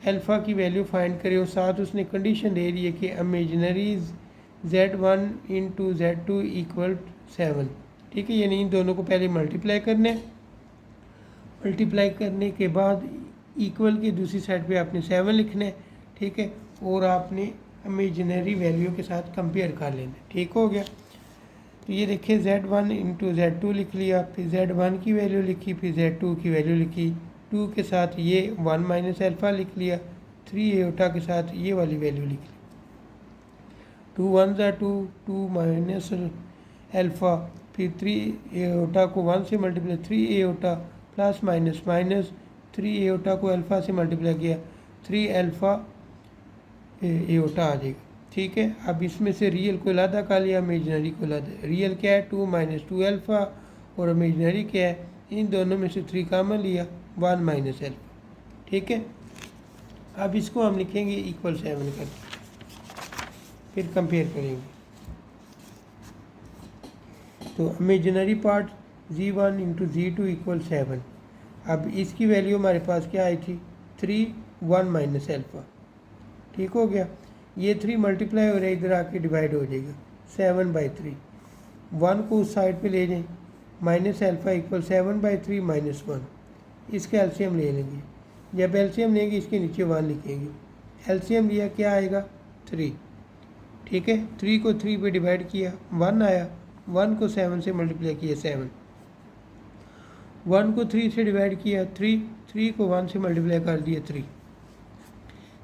अल्फ़ा की वैल्यू फाइंड करें और साथ उसने कंडीशन दे दी है कि इमेजिनरीज Z1 × Z2 = 7। ठीक है, यानी इन दोनों को पहले मल्टीप्लाई करना है, मल्टीप्लाई करने के बाद इक्वल की दूसरी साइड पे आपने 7 लिखना है। ठीक है, और आपने इमेजिनरी वैल्यू के साथ कंपेयर कर लेना। ठीक हो गया। तो ये देखिए Z1 × Z2 लिख लिया, फिर Z1 की वैल्यू लिखी, फिर Z2 की वैल्यू लिखी, 2 के साथ ये 1 - अल्फ़ा लिख लिया, 3 एओटा के साथ ये वाली वैल्यू लिख ली। 2 1 ज़ा 2, 2 - अल्फ़ा, फिर 3 एओटा को 1 से multiply, 3 aorta plus minus 3 aorta को अल्फ़ा से मल्टीप्लाई किया, 3 अल्फ़ा एओटा आ जाएगा। ठीक है, अब इसमें से रियल को अलहदा कर लिया, इमेजनरी को अलहदा। रियल क्या है 2 - 2 अल्फ़ा और इमेजनरी क्या है, इन दोनों में से 3 कॉमन लिया 1 - अल्फ़ा। ठीक है, अब इसको हम लिखेंगे इक्वल 7 करके, फिर कंपेयर करेंगे। तो इमेजनरी पार्ट z1 × z2 = 7। अब इसकी वैल्यू हमारे पास क्या आई थी 3 1 - अल्फ़ा। ठीक हो गया, ये 3 मल्टीप्लाई हो रहा है, इधर आके डिवाइड हो जाएगा 7/3। 1 को उस साइड पे ले जाएं, माइनस अल्फ़ा = 7/3 - 1। इसका एलसीएम ले लेंगे। जब एलसीएम लेंगे इसके नीचे 1 लिखेंगे। एलसीएम लिया क्या आएगा 3। ठीक है, 3 को 3 पे डिवाइड किया 1 आया, 1 को 7 से मल्टीप्लाई किया 7, 1 को 3 से डिवाइड किया 3, 3 को 1 से मल्टीप्लाई कर दिया 3,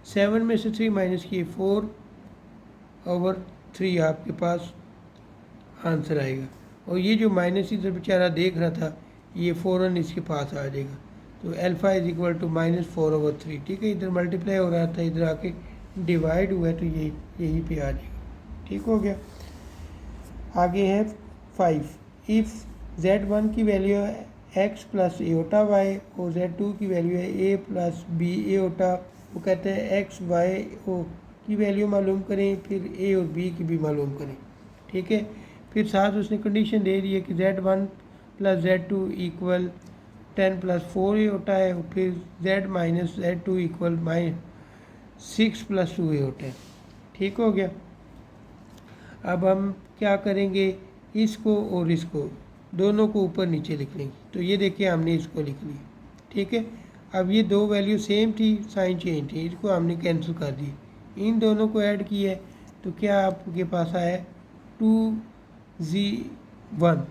7 में से 3 माइनस किए 4/3 आपके पास आंसर आएगा। और ये जो माइनस इधर बेचारा देख रहा था ये फ़ौरन इसके पास आ जाएगा। तो अल्फ़ा = -4/3। ठीक है, इधर मल्टीप्लाई हो रहा था, इधर आके डिवाइड हुआ है, तो यही पे आ जाएगा। ठीक हो गया। आगे है 5। इफ़ z1 की वैल्यू है x + एओटा y और z2 की वैल्यू है a + b एओटा। वो कहते हैं x y o की वैल्यू मालूम करें, फिर a और b की भी मालूम करें। ठीक है, फिर साथ उसने कंडीशन दे दी है कि z1 + z2 = 10 + 4 एओटा है, और फिर z - z2 = -6 + 2 एओटा है। ठीक हो गया। अब हम क्या करेंगे, इसको और इसको दोनों को ऊपर नीचे लिख लेंगे। तो ये देखिए हमने इसको लिख लिया। ठीक है, अब ये दो वैल्यू सेम थी, साइन चेंज थी, इसको हमने कैंसिल कर दी, इन दोनों को ऐड किया है, तो क्या आपके पास आया 2z1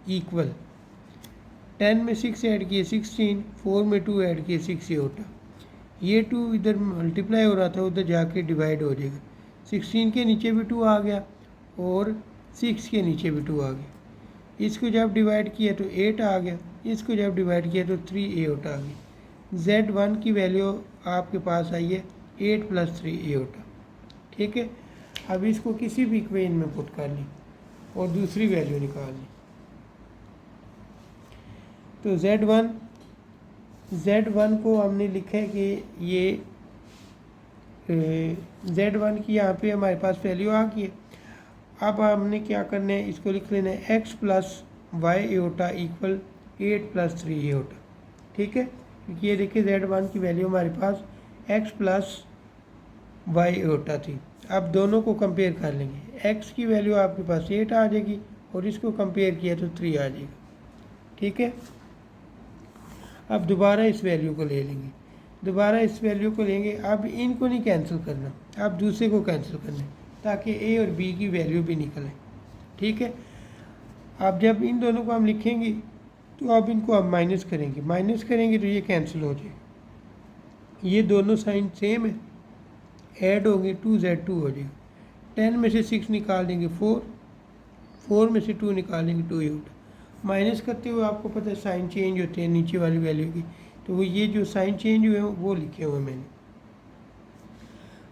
= 10 में 6 ऐड किए 16, 4 में 2 ऐड किए 6 एओटा। ये 2 इधर मल्टीप्लाई हो रहा था, उधर जाके डिवाइड हो जाएगा। 16 के नीचे भी 2 आ गया और 6 के नीचे भी 2 आ गया। इसको जब डिवाइड किया तो 8 आ गया, इसको जब डिवाइड किया तो 3 एओटा आ गया। z1 की वैल्यू आपके पास आई है 8 + 3 एओटा। ठीक है, अब इसको किसी भी इक्वेशन में पुट कर ली और दूसरी वैल्यू निकाल ली। तो z1 को हमने लिखा है कि ये z1 की यहाँ पे हमारे पास वैल्यू आ गई है। अब हमने क्या करना है, इसको लिख लेना है x + y एओटा = 8 + 3 एओटा। ठीक है, क्योंकि ये देखिए z1 की वैल्यू हमारे पास x + y एओटा थी। अब दोनों को कंपेयर कर लेंगे, x की वैल्यू आपके पास 8 आ जाएगी और इसको कंपेयर किया तो 3 आ जाएगा। ठीक है, अब दोबारा इस वैल्यू को ले लेंगे, दोबारा इस वैल्यू को लेंगे। अब इनको नहीं कैंसिल करना, अब दूसरे को कैंसिल करना है ताकि a और b की वैल्यू भी निकले। ठीक है, अब जब इन दोनों को हम लिखेंगे तो अब इनको हम माइनस करेंगे, माइनस करेंगे तो ये कैंसिल हो जाएगा। ये दोनों साइन सेम है, ऐड होंगे 2z2 हो जाएगा। 10 में से 6 निकाल देंगे 4, 4 में से 2 निकाल देंगे 2 एओटा। माइनस करते हुए आपको पता है साइन चेंज होते हैं नीचे वाली वैल्यू की, तो वो ये जो साइन चेंज हुए हैं वो लिखे हुए मैंने।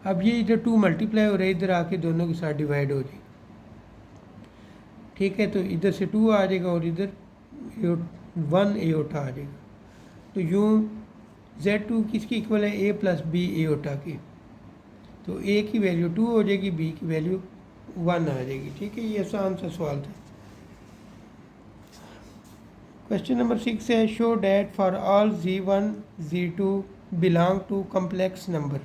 अब ये इधर 2 मल्टीप्लाई हो रहा है, इधर आके दोनों के साथ डिवाइड हो जाएगा। ठीक है, तो इधर से 2 आ जाएगा और इधर 1 एओटा आ जाएगा। तो यूँ z2 किसकी इक्वल है a + b एओटा की, तो a की वैल्यू 2 हो जाएगी, b की वैल्यू 1 आ जाएगी। ठीक है, ये आसान सा सवाल था। क्वेश्चन नंबर 6 है, show that for all z1 z2 belong to complex number.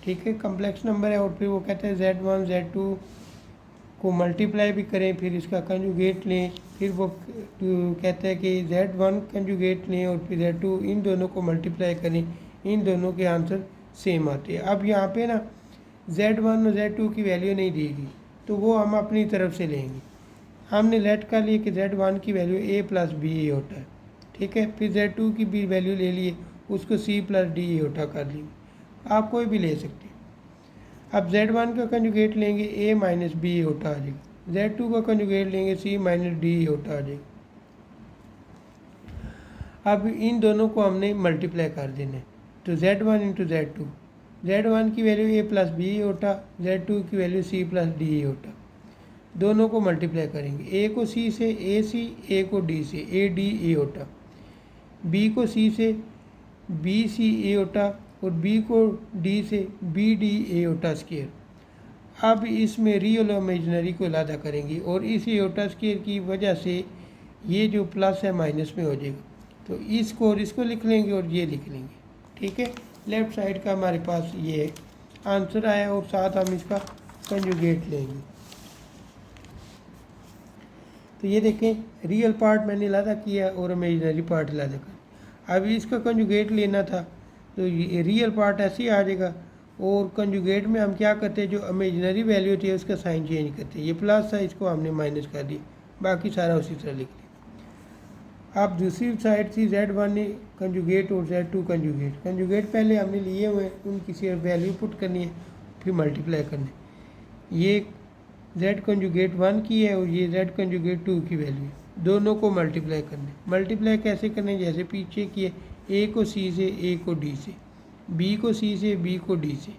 ठीक है, कम्प्लेक्स नंबर है और फिर वो कहते हैं z1 z2 को मल्टीप्लाई भी करें, फिर इसका कंजुगेट लें, फिर वो कहते हैं कि z1 कंजुगेट लें और फिर z2, इन दोनों को मल्टीप्लाई करें, इन दोनों के आंसर सेम आते हैं। अब यहाँ पे ना z1 और z2 की वैल्यू नहीं देगी, तो वो हम अपनी तरफ से लेंगे। हमने लेट कर लिए कि z1 की वैल्यू a + b एओटा है। ठीक है, फिर z2 की भी वैल्यू ले लिए, उसको c + d एओटा कर लेंगे, आप कोई भी ले सकते हैं। अब z1 का कंजुगेट लेंगे a - b एओटा आ जाएगा, z2 का कंजुगेट लेंगे c - d एओटा आ जाएगा। अब इन दोनों को हमने मल्टीप्लाई कर देना है, तो z1 × z2 Z1 की वैल्यू ए प्लस बी होटा, Z2 की वैल्यू सी प्लस डी होटा। दोनों को मल्टीप्लाई करेंगे, ए को सी से ए सी, ए को डी से A D A Hota, B को सी से बी सी ए होटा और बी को डी से B D A Hota square. अब इसमें रियल और इमेजिनरी को अलहदा करेंगे और इस एओटा स्केयर की वजह से ये जो प्लस है माइनस में हो जाएगा, तो इसको और इसको लिख लेंगे और ये लिख लेंगे। ठीक है, लेफ़्ट साइड का हमारे पास ये आंसर आया और साथ हम इसका कंजुगेट लेंगे। तो ये देखें रियल पार्ट मैंने अलहदा किया और इमेजिनरी पार्ट अलहदा कर। अब इसका कंजुगेट लेना था तो ये रियल पार्ट ऐसे ही आ जाएगा और कंजुगेट में हम क्या करते हैं, जो इमेजिनरी वैल्यू थी उसका साइन चेंज करते हैं। ये प्लस था, इसको हमने माइनस कर दिया, बाकी सारा उसी तरह लिख लिया। अब दूसरी साइड थी Z1 ने कंजुगेट और Z2 कंजुगेट। कंजुगेट पहले हमने लिए हुए हैं, उनकी सिर्फ वैल्यू पुट करनी है, फिर मल्टीप्लाई करनी है। ये Z कंजुगेट 1 की है और ये Z कंजुगेट 2 की वैल्यू है, दोनों को मल्टीप्लाई करने। मल्टीप्लाई कैसे करने, जैसे पीछे किए, ए को सी से, ए को डी से, बी को सी से, बी को डी से।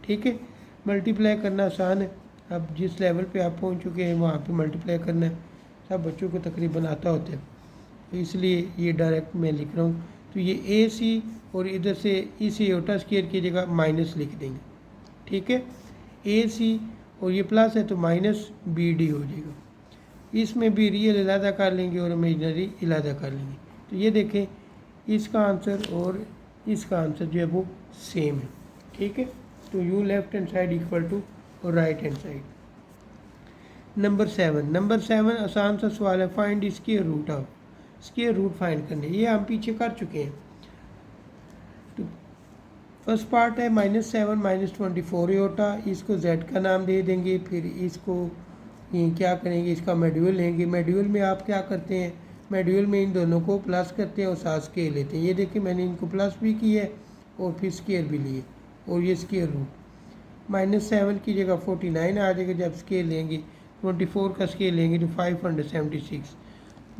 ठीक है, मल्टीप्लाई करना आसान है। अब जिस लेवल पे आप पहुंच चुके हैं वहाँ पे मल्टीप्लाई करना है, सब बच्चों को तकरीबन आता होता है, तो इसलिए ये डायरेक्ट मैं लिख रहा हूँ। तो ये ए सी और इधर से इस एओटा स्क्वायर की जगह माइनस लिख देंगे। ठीक है, ए सी और ये प्लस है तो माइनस बी डी हो जाएगा। इसमें भी रियल अलहदा कर लेंगे और इमेजनरी अलहदा कर लेंगे। तो ये देखें इसका आंसर और इसका आंसर जो है वो सेम है। ठीक है, तो you left hand side equal to और राइट हैंड साइड। नंबर 7 आसान सा सवाल है, find square root of. Square root find करने, ये हम पीछे कर चुके हैं। तो फर्स्ट पार्ट है -7 -24 एओटा, इसको z का नाम दे देंगे। फिर इसको ये क्या करेंगे, इसका मॉड्यूल लेंगे। मॉड्यूल में आप क्या करते हैं, मॉड्यूल में इन दोनों को प्लस करते हैं और साथ स्केयर लेते हैं। ये देखिए मैंने इनको प्लस भी किया है और फिर स्केयर भी लिए और ये स्केयर रूट। -7 की जगह 49 आ जाएगा जब स्केयर लेंगे। 24 का स्केयर लेंगे तो 576।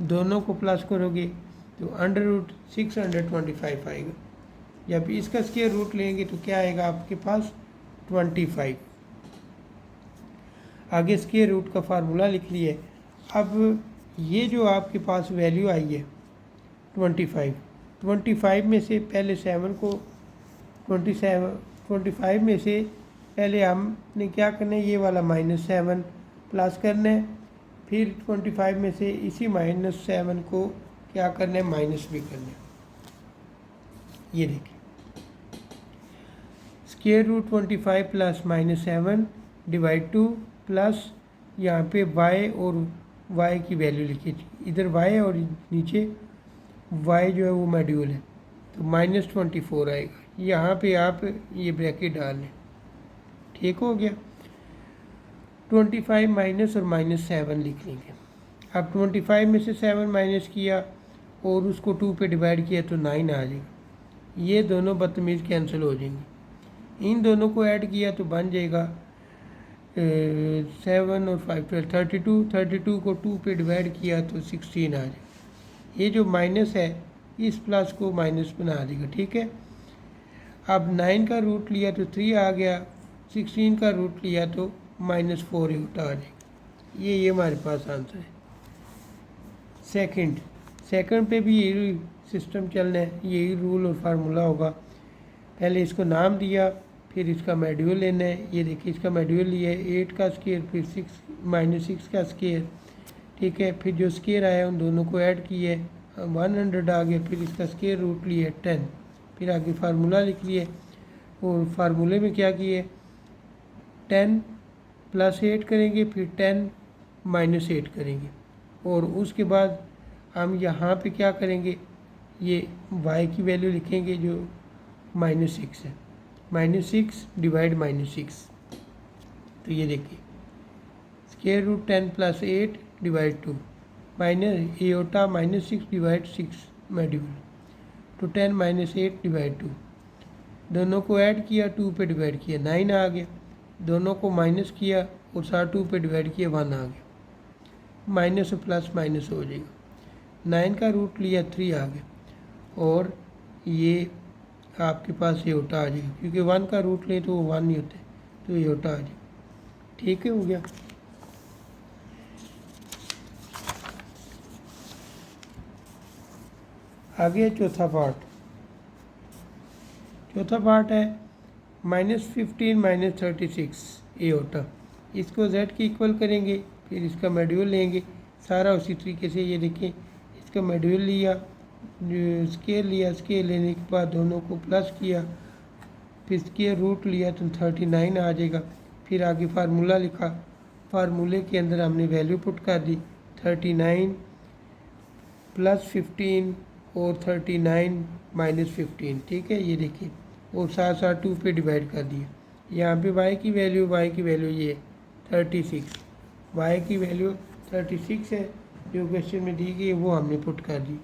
दोनों को प्लस करोगे तो √625 आएगा। जब इसका स्केयर रूट लेंगे तो क्या आएगा आपके पास 25। आगे स्केयर रूट का फार्मूला लिख लिए। अब ये जो आपके पास वैल्यू आई है 25 में से पहले 7 को 25 में से पहले हमने क्या करना है, ये वाला -7 प्लस करना है। फिर 25 में से इसी -7 को क्या करना है, माइनस भी करना है। ये देखिए square root 25 plus -7 divide 2 plus यहाँ पे y और y की वैल्यू लिखी, इधर y और नीचे y जो है वो मॉड्यूल है, तो -24 आएगा। यहाँ पे आप ये ब्रैकेट डाल लें। ठीक हो गया, 25 माइनस और -7 लिख लेंगे। अब 25 में से 7 माइनस किया और उसको 2 पे डिवाइड किया तो 9 आ जाएगा। ये दोनों बदतमीज़ कैंसिल हो जाएंगे। इन दोनों को ऐड किया तो बन जाएगा 7 और 5 12 32 को 2 पे डिवाइड किया तो 16 आ जाएगा। ये जो माइनस है इस प्लस को माइनस बना देगा। ठीक है, अब 9 का रूट लिया तो 3 आ गया, 16 का रूट लिया तो -4 उल्टा आ जाएगा। ये हमारे पास आंसर है। सेकंड पे भी यही सिस्टम चलना है, यही रूल और फार्मूला होगा। पहले इसको नाम दिया, फिर इसका मॉड्यूल लेना है। ये देखिए इसका मॉड्यूल लिया है 8 का स्क्वायर, फिर -6 का स्क्वायर। ठीक है, फिर जो स्क्वायर आया उन दोनों को ऐड किए, 100 आ गया। फिर इसका स्क्वायर रूट लिए 10, फिर आगे फार्मूला लिख लिए और फार्मूले में क्या किए, 10 + 8 करेंगे, फिर 10 - 8 करेंगे और उसके बाद हम यहाँ पे क्या करेंगे, ये y की वैल्यू लिखेंगे जो -6 है, -6 डिवाइड -6। तो ये देखिए square root 10 + 8 divide 2 minus iota -6 divide 6 module तो 10 - 8 डिवाइड 2। दोनों को ऐड किया, 2 पे डिवाइड किया, 9 आ गया। दोनों को माइनस किया और साथ 2 पे डिवाइड किया, 1 आ गया। माइनस और प्लस माइनस हो जाएगा। 9 का रूट लिया, 3 आ गया और ये आपके पास एओर्टा आ जाएगा, क्योंकि 1 का रूट लें तो वो 1 नहीं होते, तो एओर्टा आ जाएगा। ठीक है, हो गया। आगे चौथा पार्ट। चौथा पार्ट है -15 -36 एओर्टा। इसको z की इक्वल करेंगे, फिर इसका मॉड्यूल लेंगे, सारा उसी तरीके से। ये देखें, इसका मॉड्यूल लिया, स्केल लिया, स्केल लेने के बाद दोनों को प्लस किया, फिर स्केयर रूट लिया तो 39 आ जाएगा। फिर आगे फार्मूला लिखा, फार्मूले के अंदर हमने वैल्यू पुट कर दी 39 + 15 और 39 - 15। ठीक है, ये देखिए, और साथ साथ 2 पे डिवाइड कर दिया। यहाँ पे y की वैल्यू ये 36, y की वैल्यू 36 है जो क्वेश्चन में दी गई है, वो हमने पुट कर दी।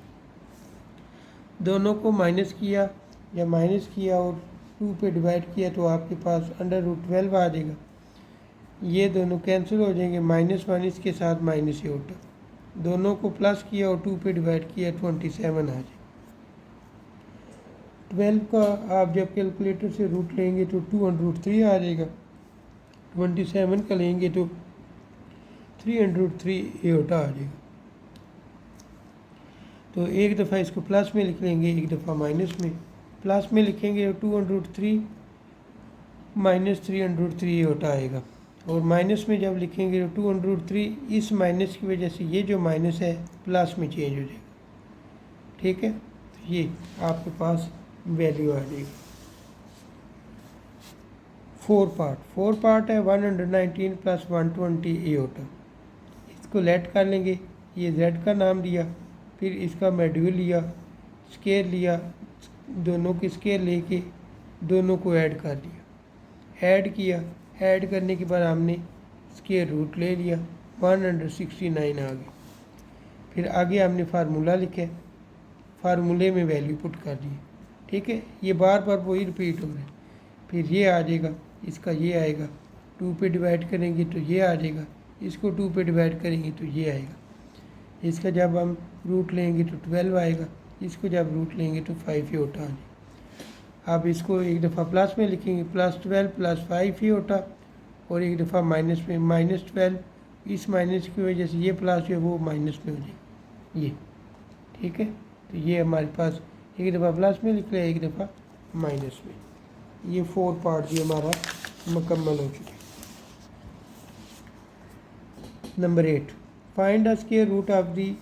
दोनों को माइनस किया, जब माइनस किया और 2 पे डिवाइड किया तो आपके पास √12 आ जाएगा। ये दोनों कैंसिल हो जाएंगे, -1 इसके साथ माइनस एओर्टा। दोनों को प्लस किया और 2 पे डिवाइड किया, 27 आ जाएगा। 12 का आप जब कैलकुलेटर से रूट लेंगे तो 203 आ जाएगा। 27 का लेंगे तो 303 एओर्टा आ जाएगा। तो एक दफ़ा इसको प्लस में लिख लेंगे, एक दफ़ा माइनस में। प्लस में लिखेंगे 203 - 303 एओर्टा आएगा, और माइनस में जब लिखेंगे तो 203, इस माइनस की वजह से ये जो माइनस है प्लस में चेंज हो जाएगा। ठीक है, तो ये आपके पास वैल्यू आ जाएगी। 4 पार्ट है 119 + 120 एओर्टा। इसको लेट कर लेंगे, ये z का नाम दिया, फिर इसका मॉड्यूल लिया, स्केल लिया, दोनों की स्केल लेके दोनों को ऐड कर दिया, ऐड किया। ऐड करने के बाद हमने स्केयर रूट ले लिया, 169 आ गई। फिर आगे हमने फार्मूला लिखे, फार्मूले में वैल्यू पुट कर दी। ठीक है, ये बार बार वही रिपीट हो रहा है। फिर ये आ जाएगा, इसका ये आएगा, 2 पे डिवाइड करेंगे तो ये आ जाएगा, इसको 2 पे डिवाइड करेंगे तो ये आएगा। इसका जब हम रूट लेंगे तो 12 आएगा, इसको जब रूट लेंगे तो 5 एओर्टा आ जाएगा। अब इसको एक दफ़ा प्लस में लिखेंगे, +12 + 5 एओर्टा, और एक दफ़ा माइनस में, -12, इस माइनस की वजह से ये प्लस है वो माइनस में हो जाएगा ये। ठीक है, तो ये हमारे पास एक दफ़ा प्लस में लिख लिया, एक दफ़ा माइनस में। ये 4 पार्ट ये हमारा मुकम्मल हो चुका है। Number 8, find the square root of the.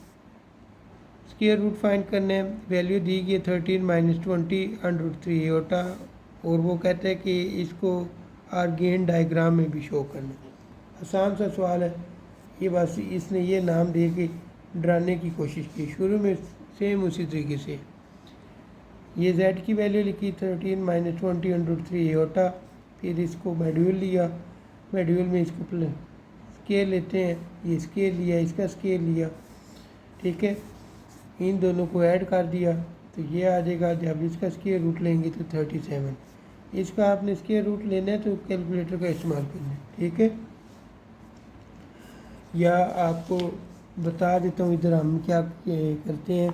Square root find करने हैं, वैल्यू दी गई 13 - 20 √3 एओर्टा, और वो कहते हैं कि इसको आर्गेन डायग्राम में भी शो करना। आसान सा सवाल है ये, बस इसने ये नाम दे के डराने की कोशिश की। शुरू में सेम उसी तरीके से ये z की वैल्यू लिखी 13 - 20 √3 एओर्टा, फिर इसको मॉड्यूल लिया, मॉड्यूल में इसको स्केल लेते हैं, ये स्केल लिया, इसका स्केल लिया। ठीक है, इन दोनों को ऐड कर दिया तो ये आ जाएगा। जब इसका स्क्वायर रूट लेंगे तो 37। इसका आपने स्क्वायर रूट लेना है तो कैलकुलेटर का इस्तेमाल करना है। ठीक है, या आपको बता देता हूँ, इधर हम क्या करते हैं,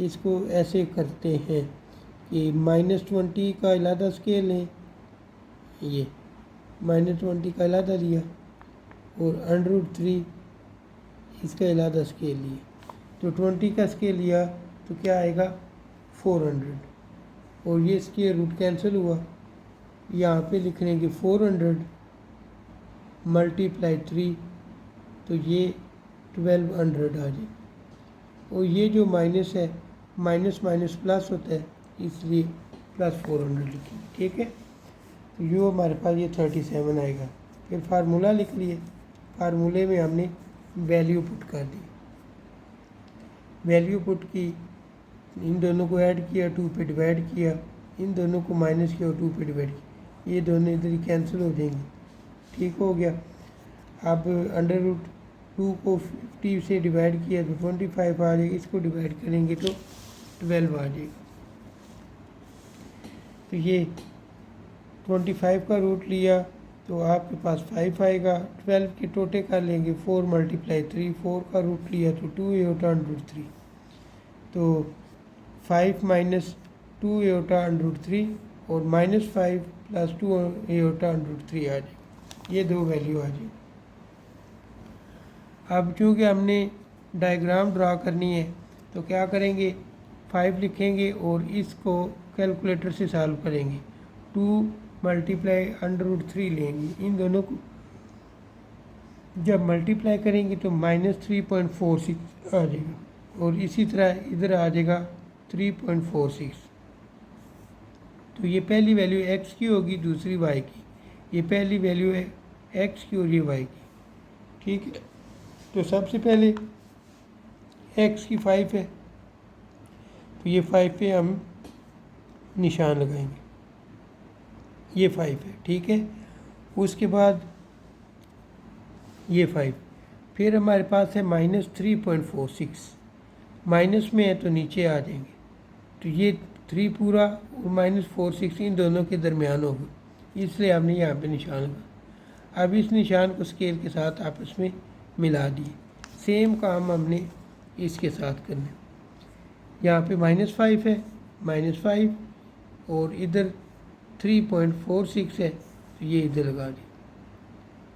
इसको ऐसे करते हैं कि -20 का अलहदा स्केल लें, ये -20 का अलहदा लिया, और √3 इसका अलहदा स्केल लिया। तो 20 का स्केल लिया तो क्या आएगा 400, और ये स्क्वायर रूट कैंसिल हुआ। यहाँ पे लिख लेंगे 400 × 3, तो ये 1200 आ जाए। और ये जो माइनस है, माइनस माइनस प्लस होता है, इसलिए +400 लिखेंगे। ठीक है, तो ये हमारे पास ये 37 आएगा। फिर फार्मूला लिख लिए, फार्मूले में हमने वैल्यू पुट कर दी, वैल्यू पुट की, इन दोनों को ऐड किया, 2 पे डिवाइड किया, इन दोनों को माइनस किया और 2 पे डिवाइड किया, ये दोनों इधर ही कैंसिल हो जाएंगे। ठीक हो गया। अब √2 को 50 से डिवाइड किया तो 25 आ जाएगा, इसको डिवाइड करेंगे तो 12 आ जाएगा। तो ये 25 का रूट लिया तो आपके पास 5 आएगा। 12 के टोटे कर लेंगे, 4 × 3, 4 का रूट लिया तो 2 एओर्टा √3, तो 5 - 2 एओटा √3 और -5 + 2 एओटा √3 आ जाए। ये दो वैल्यू आ जाए। अब चूँकि हमने डायग्राम ड्रा करनी है तो क्या करेंगे, 5 लिखेंगे और इसको कैलकुलेटर से सॉल्व करेंगे। 2 × √3 लेंगे, इन दोनों को जब मल्टीप्लाई करेंगे तो -3.46 आ जाएगा और इसी तरह इधर आ जाएगा 3.46। तो ये पहली वैल्यू x की होगी, दूसरी y की। ये पहली वैल्यू है x की और ये y की, ठीक है। तो सबसे पहले x की 5 है तो ये 5 पे हम निशान लगाएंगे, ये 5 है, ठीक है। उसके बाद ये 5, फिर हमारे पास है -3.46, माइनस में है तो नीचे आ जाएंगे। तो ये 3 पूरा और -46 इन दोनों के दरमियान होगा, इसलिए हमने यहाँ पे निशान लगा। अब इस निशान को स्केल के साथ आपस में मिला दिए। सेम काम हमने इसके साथ करना है। यहाँ पे -5 है, -5 और इधर 3.46 है तो ये इधर लगा दी,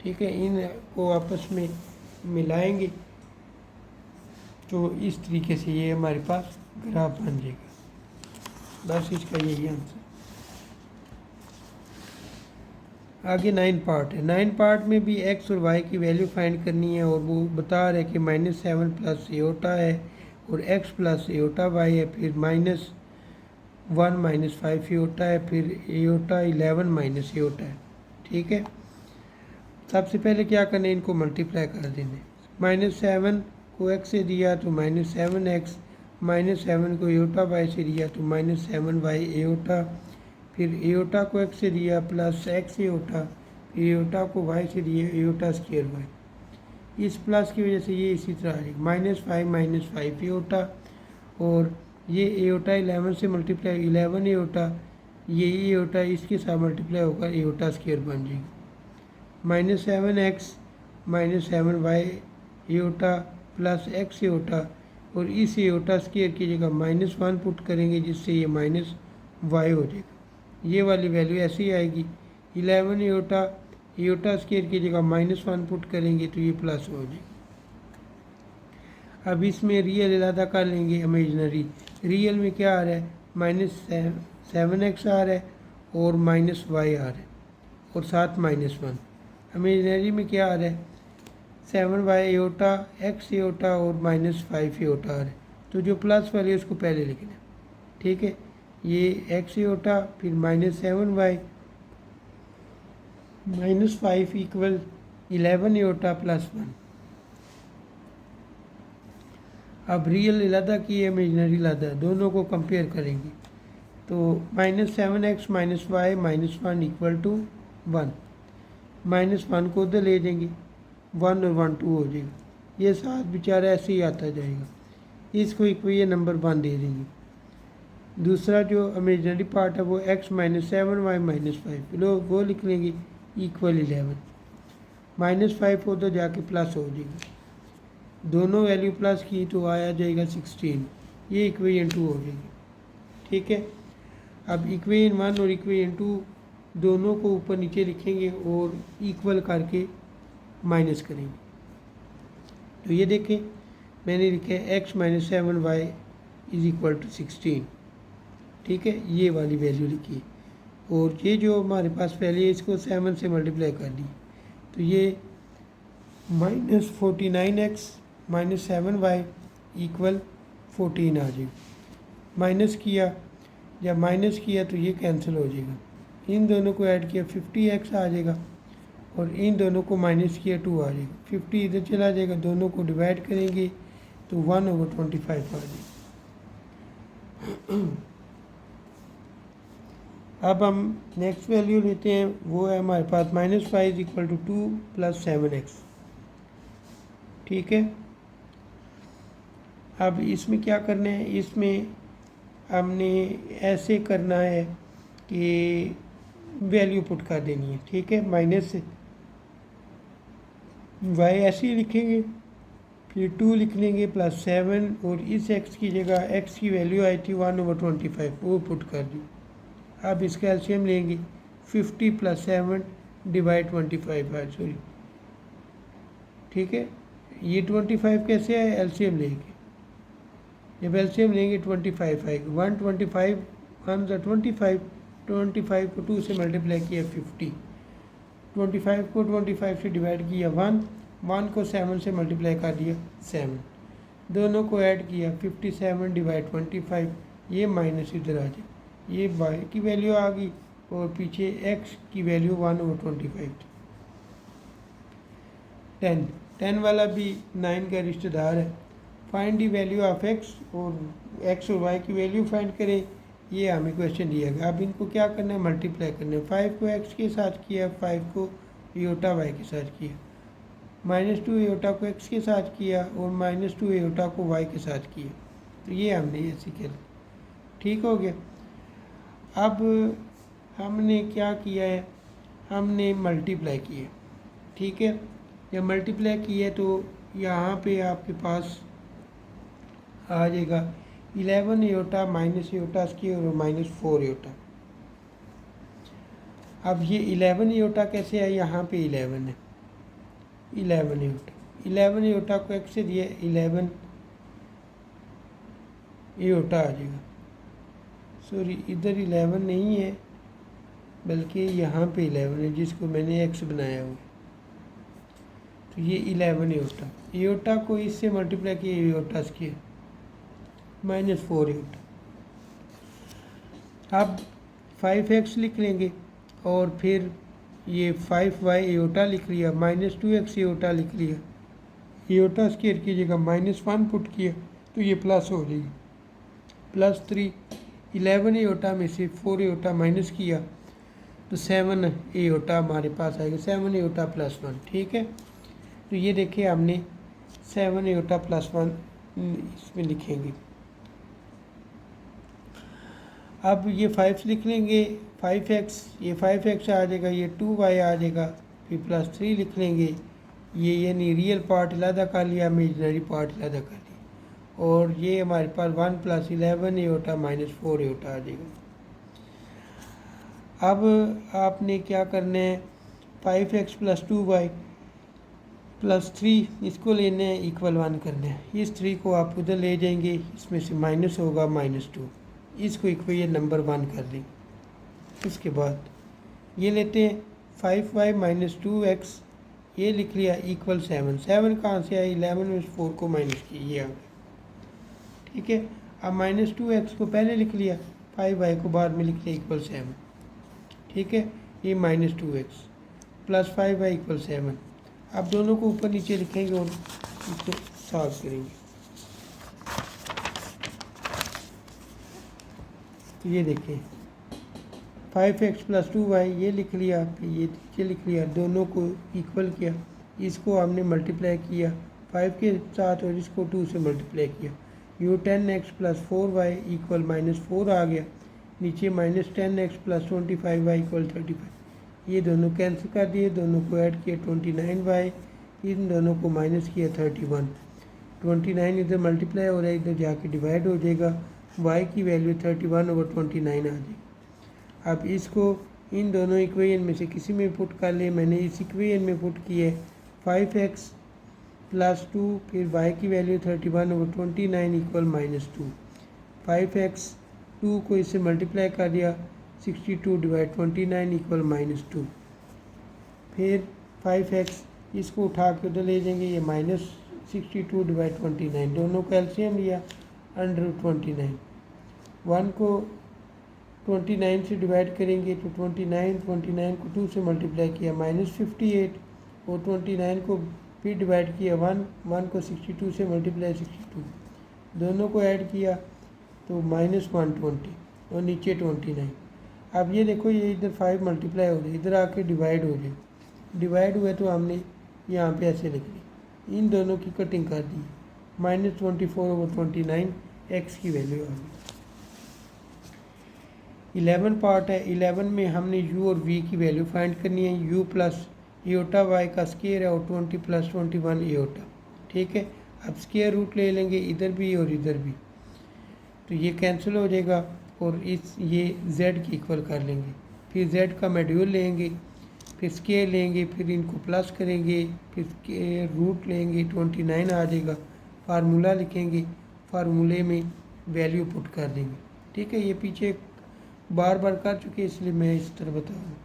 ठीक है। इनको आपस में मिलाएंगे तो इस तरीके से ये हमारे पास ग्राफ बन जाएगा। बस इसका यही आंसर। आगे 9 पार्ट है। 9 पार्ट में भी x और y की वैल्यू फाइंड करनी है और वो बता रहा है कि -7 + एओटा है और x + एओटा y है, फिर -1 - 5 एओटा है, फिर एओटा 11 - एओटा है, ठीक है। सबसे पहले क्या करना है, इनको मल्टीप्लाई कर देना है। -7 को x से दिया तो -7x, -7 को एओटा y से दिया तो -7y एओटा, फिर एओटा को x से दिया प्लस x एओटा, फिर एओटा को y से दिया एओटा स्क्वायर y। इस प्लस की वजह से ये इसी तरह आ जाएगा -5 एओटा और ये एओटा 11 से मल्टीप्लाई 11 एओटा, ये एओटा इसके साथ मल्टीप्लाई होकर एओटा स्क्वायर बन जाएगा। -7x -7y aorta plus x aorta और इस एओटा स्क्वायर की जगह -1 पुट करेंगे जिससे ये -y हो जाएगा। ये वाली वैल्यू ऐसे ही आएगी। 11 एओटा स्क्वायर की जगह -1 पुट करेंगे तो ये प्लस हो जाएगा। अब इसमें रियल अलग कर लेंगे, इमेजनरी। रियल में क्या आ रहा है, -7x आ रहा है और -y आ रहा है और साथ -1। इमेजनरी में क्या आ रहा है, 7y एओटा, x एओटा और -5 एओटा आ रहा है। तो जो प्लस वाली है उसको पहले लिखना है, ठीक है। ये x एओटा फिर -7y -5 = 11 एओटा + 1। अब रियल अलहदा की है, इमेजनरी अलहदा, दोनों को कंपेयर करेंगे तो -7x - y -1 = 1। -1 को उधर ले देंगे, 1 और 1 2 हो जाएगा। ये साथ बेचारा ऐसे ही आता जाएगा, इसको इक्वेशन नंबर 1 दे देंगे। दूसरा जो इमेजनरी पार्ट है वो x - 7y - 5 लो वो लिख लेंगे = 11। -5 उधर जाके प्लस हो जाएगा, दोनों वैल्यू प्लस की तो आया जाएगा 16। ये इक्वेशन 2 हो जाएगी, ठीक है। अब इक्वेशन 1 और इक्वेशन 2 दोनों को ऊपर नीचे लिखेंगे और इक्वल करके माइनस करेंगे। तो ये देखें मैंने लिखा है x - 7y = 16, ठीक है। ये वाली वैल्यू लिखी और ये जो हमारे पास पहले है इसको 7 से मल्टीप्लाई कर दी तो ये -49x - 7y = 14 आ जाएगा। माइनस किया, जब माइनस किया तो ये कैंसिल हो जाएगा। इन दोनों को ऐड किया 50x आ जाएगा और इन दोनों को माइनस किया 2 आ जाएगा। 50 इधर चला जाएगा, दोनों को डिवाइड करेंगे तो 1/25 आ जाएगा। अब हम नेक्स्ट वैल्यू लेते हैं, वो है हमारे पास -5 = 2 + 7x, ठीक है। अब इसमें क्या करना है, इसमें हमने ऐसे करना है कि वैल्यू पुट कर देनी है, ठीक है। माइनस y ऐसे ही लिखेंगे, फिर 2 लिख लेंगे प्लस 7 और इस x की जगह x की वैल्यू आई थी 1/25 वो पुट कर दी। अब इसका एलसीएम लेंगे 50 + 7 डिवाइड 25 है सॉरी ठीक है। ये 25 कैसे आए एलसीएम लेंगे, जब एलसीएम लेंगे 25 आएगा 125 1 25 25 को 2 से मल्टीप्लाई किया 50 25 को 25 से डिवाइड किया 1 को 7 से मल्टीप्लाई कर दिया 7 दोनों को ऐड किया 57 डिवाइड 25 ये माइनस इधर आ जाए ये y की वैल्यू आ गई और पीछे x की वैल्यू 1/25 थी। 10 वाला भी 9 का रिश्तेदार है। Find the value of x और x और y की वैल्यू फाइंड करें, ये हमें क्वेश्चन दिया गया। अब इनको क्या करना है मल्टीप्लाई करना है। 5 को x के साथ किया 5 को एयोटा y के साथ किया -2 एयोटा को x के साथ किया और -2 एयोटा को y के साथ किया। तो ये हमने ऐसे किया ठीक हो गया। अब हमने क्या किया है हमने मल्टीप्लाई किया ठीक है। जब मल्टीप्लाई किया तो यहाँ पे आपके पास आ जाएगा 11 एयोटा माइनस एयोटा स्क्वायर और -4 एयोटा। अब ये 11 एयोटा कैसे है, यहाँ पे 11 है 11 एयोटा को x से दिया 11 एयोटा आ जाएगा। सॉरी इधर 11 नहीं है बल्कि यहाँ पे 11 है जिसको मैंने x बनाया हुआ। तो ये 11 एयोटा को इससे मल्टीप्लाई किया एयोटा स्क्वायर -4 एयोटा। अब 5x लिख लेंगे और फिर ये 5y एयोटा लिख लिया -2x एयोटा लिख लिया एयोटा स्क्वायर की जगह -1 पुट किया तो ये प्लस हो जाएगी +3 11 एयोटा में से 4 एयोटा माइनस किया तो 7 एयोटा हमारे पास आएगा 7 एयोटा +1 ठीक है। तो ये देखिए हमने 7 एयोटा +1 इसमें लिखेंगे। अब ये 5 लिख लेंगे 5x ये 5x आ जाएगा ये 2y आ जाएगा फिर +3 लिख लेंगे ये यानी रियल पार्ट अलहदा कर लिया इमेजनरी पार्ट अलहदा कर लिया और ये हमारे पास 1 + 11 एयोटा -4 एयोटा आ जाएगा। अब आपने क्या करना है 5x + 2y +3 इसको लेना है इक्वल 1 करना है। इस 3 को आप उधर ले जाएंगे इसमें से माइनस होगा -2 इसको इक्वेशन नंबर 1 कर दें। उसके बाद ये लेते हैं 5y - 2x ये लिख लिया इक्वल 7 7 कहाँ से आया 11 में 4 को माइनस किया ये आ गया ठीक है। अब -2x को पहले लिख लिया 5y को बाद में लिख लिया इक्वल 7 ठीक है। ये -2x + 5y = 7। अब दोनों को ऊपर नीचे लिखेंगे और इसको सॉल्व करेंगे। तो ये देखें 5x + 2y ये लिख लिया फिर ये नीचे लिख लिया दोनों को इक्वल किया इसको हमने मल्टीप्लाई किया 5 के साथ और इसको 2 से मल्टीप्लाई किया यो 10x + 4y = -4 आ गया नीचे -10x + 25y = 35 ये दोनों कैंसिल कर दिए दोनों को ऐड किया 29y इन दोनों को माइनस किया 31 29 इधर मल्टीप्लाई हो रहा है इधर जाके डिवाइड हो जाएगा y की वैल्यू 31/29 आ जाएगी। अब इसको इन दोनों इक्वेशन में से किसी में पुट कर ले मैंने इस इक्वेशन में पुट किए 5x + 2 फिर y की वैल्यू 31/29 = -2 5x 2 को इससे मल्टीप्लाई कर दिया 62 / 29 = -2 फिर 5x इसको उठा के उधर ले जाएंगे ये -62 / 29 दोनों का एलसीएम लिया √29 1 को 29 से डिवाइड करेंगे तो 29 को 2 से मल्टीप्लाई किया -58 और 29 को फिर डिवाइड किया 1 को 62 से मल्टीप्लाई 62 दोनों को ऐड किया तो -120 और नीचे 29। अब ये देखो ये इधर 5 मल्टीप्लाई हो जाए इधर आके डिवाइड हो जाए डिवाइड हुए तो हमने यहाँ पे ऐसे लिख ली इन दोनों की कटिंग कर दी -24/29 x की वैल्यू आ गई। 11 पार्ट है 11 में हमने u और v की वैल्यू फाइंड करनी है u + एयोटा y का स्क्वायर है और 20 + 21 एयोटा ठीक है। अब स्क्वायर रूट ले लेंगे इधर भी और इधर भी, तो ये कैंसिल हो जाएगा और इस ये z की इक्वल कर लेंगे। फिर z का मॉड्यूल लेंगे, फिर स्क्वायर लेंगे, फिर इनको प्लस करेंगे, फिर रूट लेंगे, 29 आ जाएगा। फार्मूला लिखेंगे, फार्मूले में वैल्यू पुट कर देंगे। ठीक है, ये पीछे बार बार कर चुके हैं इसलिए मैं इस तरह बता रहा हूँ।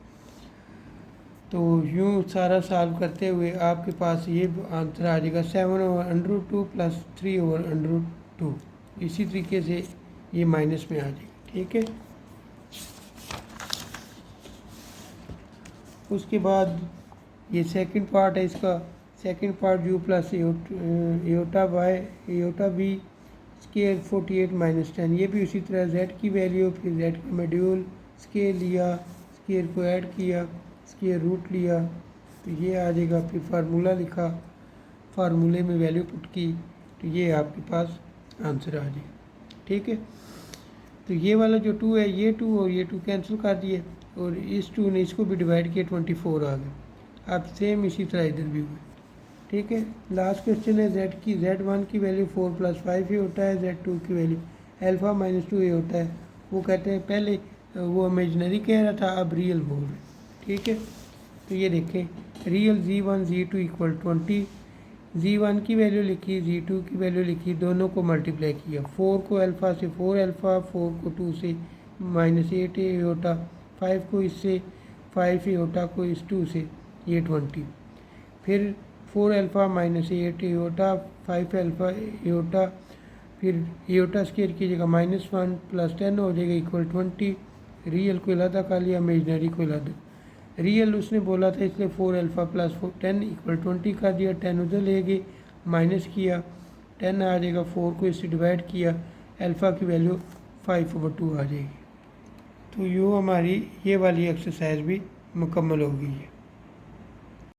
तो यूँ सारा सॉल्व करते हुए आपके पास ये आंसर आ जाएगा 7/√2 + 3/√2। इसी तरीके से ये माइनस में आ जाएगा। ठीक है, उसके बाद ये सेकंड पार्ट है इसका। Second part u + aorta y aorta v square 48 - 10। ये भी उसी तरह z की वैल्यू, फिर z का मॉड्यूल, स्केयर लिया, स्केयर को ऐड किया, स्केयर रूट लिया, तो ये आ जाएगा। फिर फार्मूला लिखा, फार्मूले में वैल्यू पुट की, तो ये आपके पास आंसर आ जाएगा। ठीक है, तो ये वाला जो 2 है, ये 2 और ये 2 कैंसिल कर दिए और इस 2 ने इसको भी डिवाइड किया, 24 आ गया। अब सेम इसी तरह इधर भी हुआ। ठीक है, लास्ट क्वेश्चन है z1 की वैल्यू 4 + 5 ही होता है, z2 की वैल्यू α - 2 ही होता है। वो कहते हैं पहले वो इमेजनरी कह रहा था, अब रियल बोल रहे। ठीक है, तो ये देखें, रियल z1 z2 = 20, z1 की वैल्यू लिखी, z2 की वैल्यू लिखी, दोनों को मल्टीप्लाई किया। 4 को अल्फ़ा से 4α, 4 को 2 से -8 एयोटा, 5 को इससे 5 एयोटा को इस 2 से, ये 20। फिर 4α - 8 एयोटा, 5α एयोटा, फिर एयोटा स्क्वायर की जगह -1 + 10 हो जाएगा इक्वल 20। रियल को अलहदा कर लिया, इमेजनरी को अलहदा। रियल उसने बोला था इसलिए 4α + 10 = 20 कर दिया। 10 उधर ले गए, माइनस किया, 10 आ जाएगा। 4 को इससे डिवाइड किया, अल्फ़ा की वैल्यू 5/2 आ जाएगी। तो यूँ हमारी ये वाली एक्सरसाइज भी मुकम्मल हो गई है।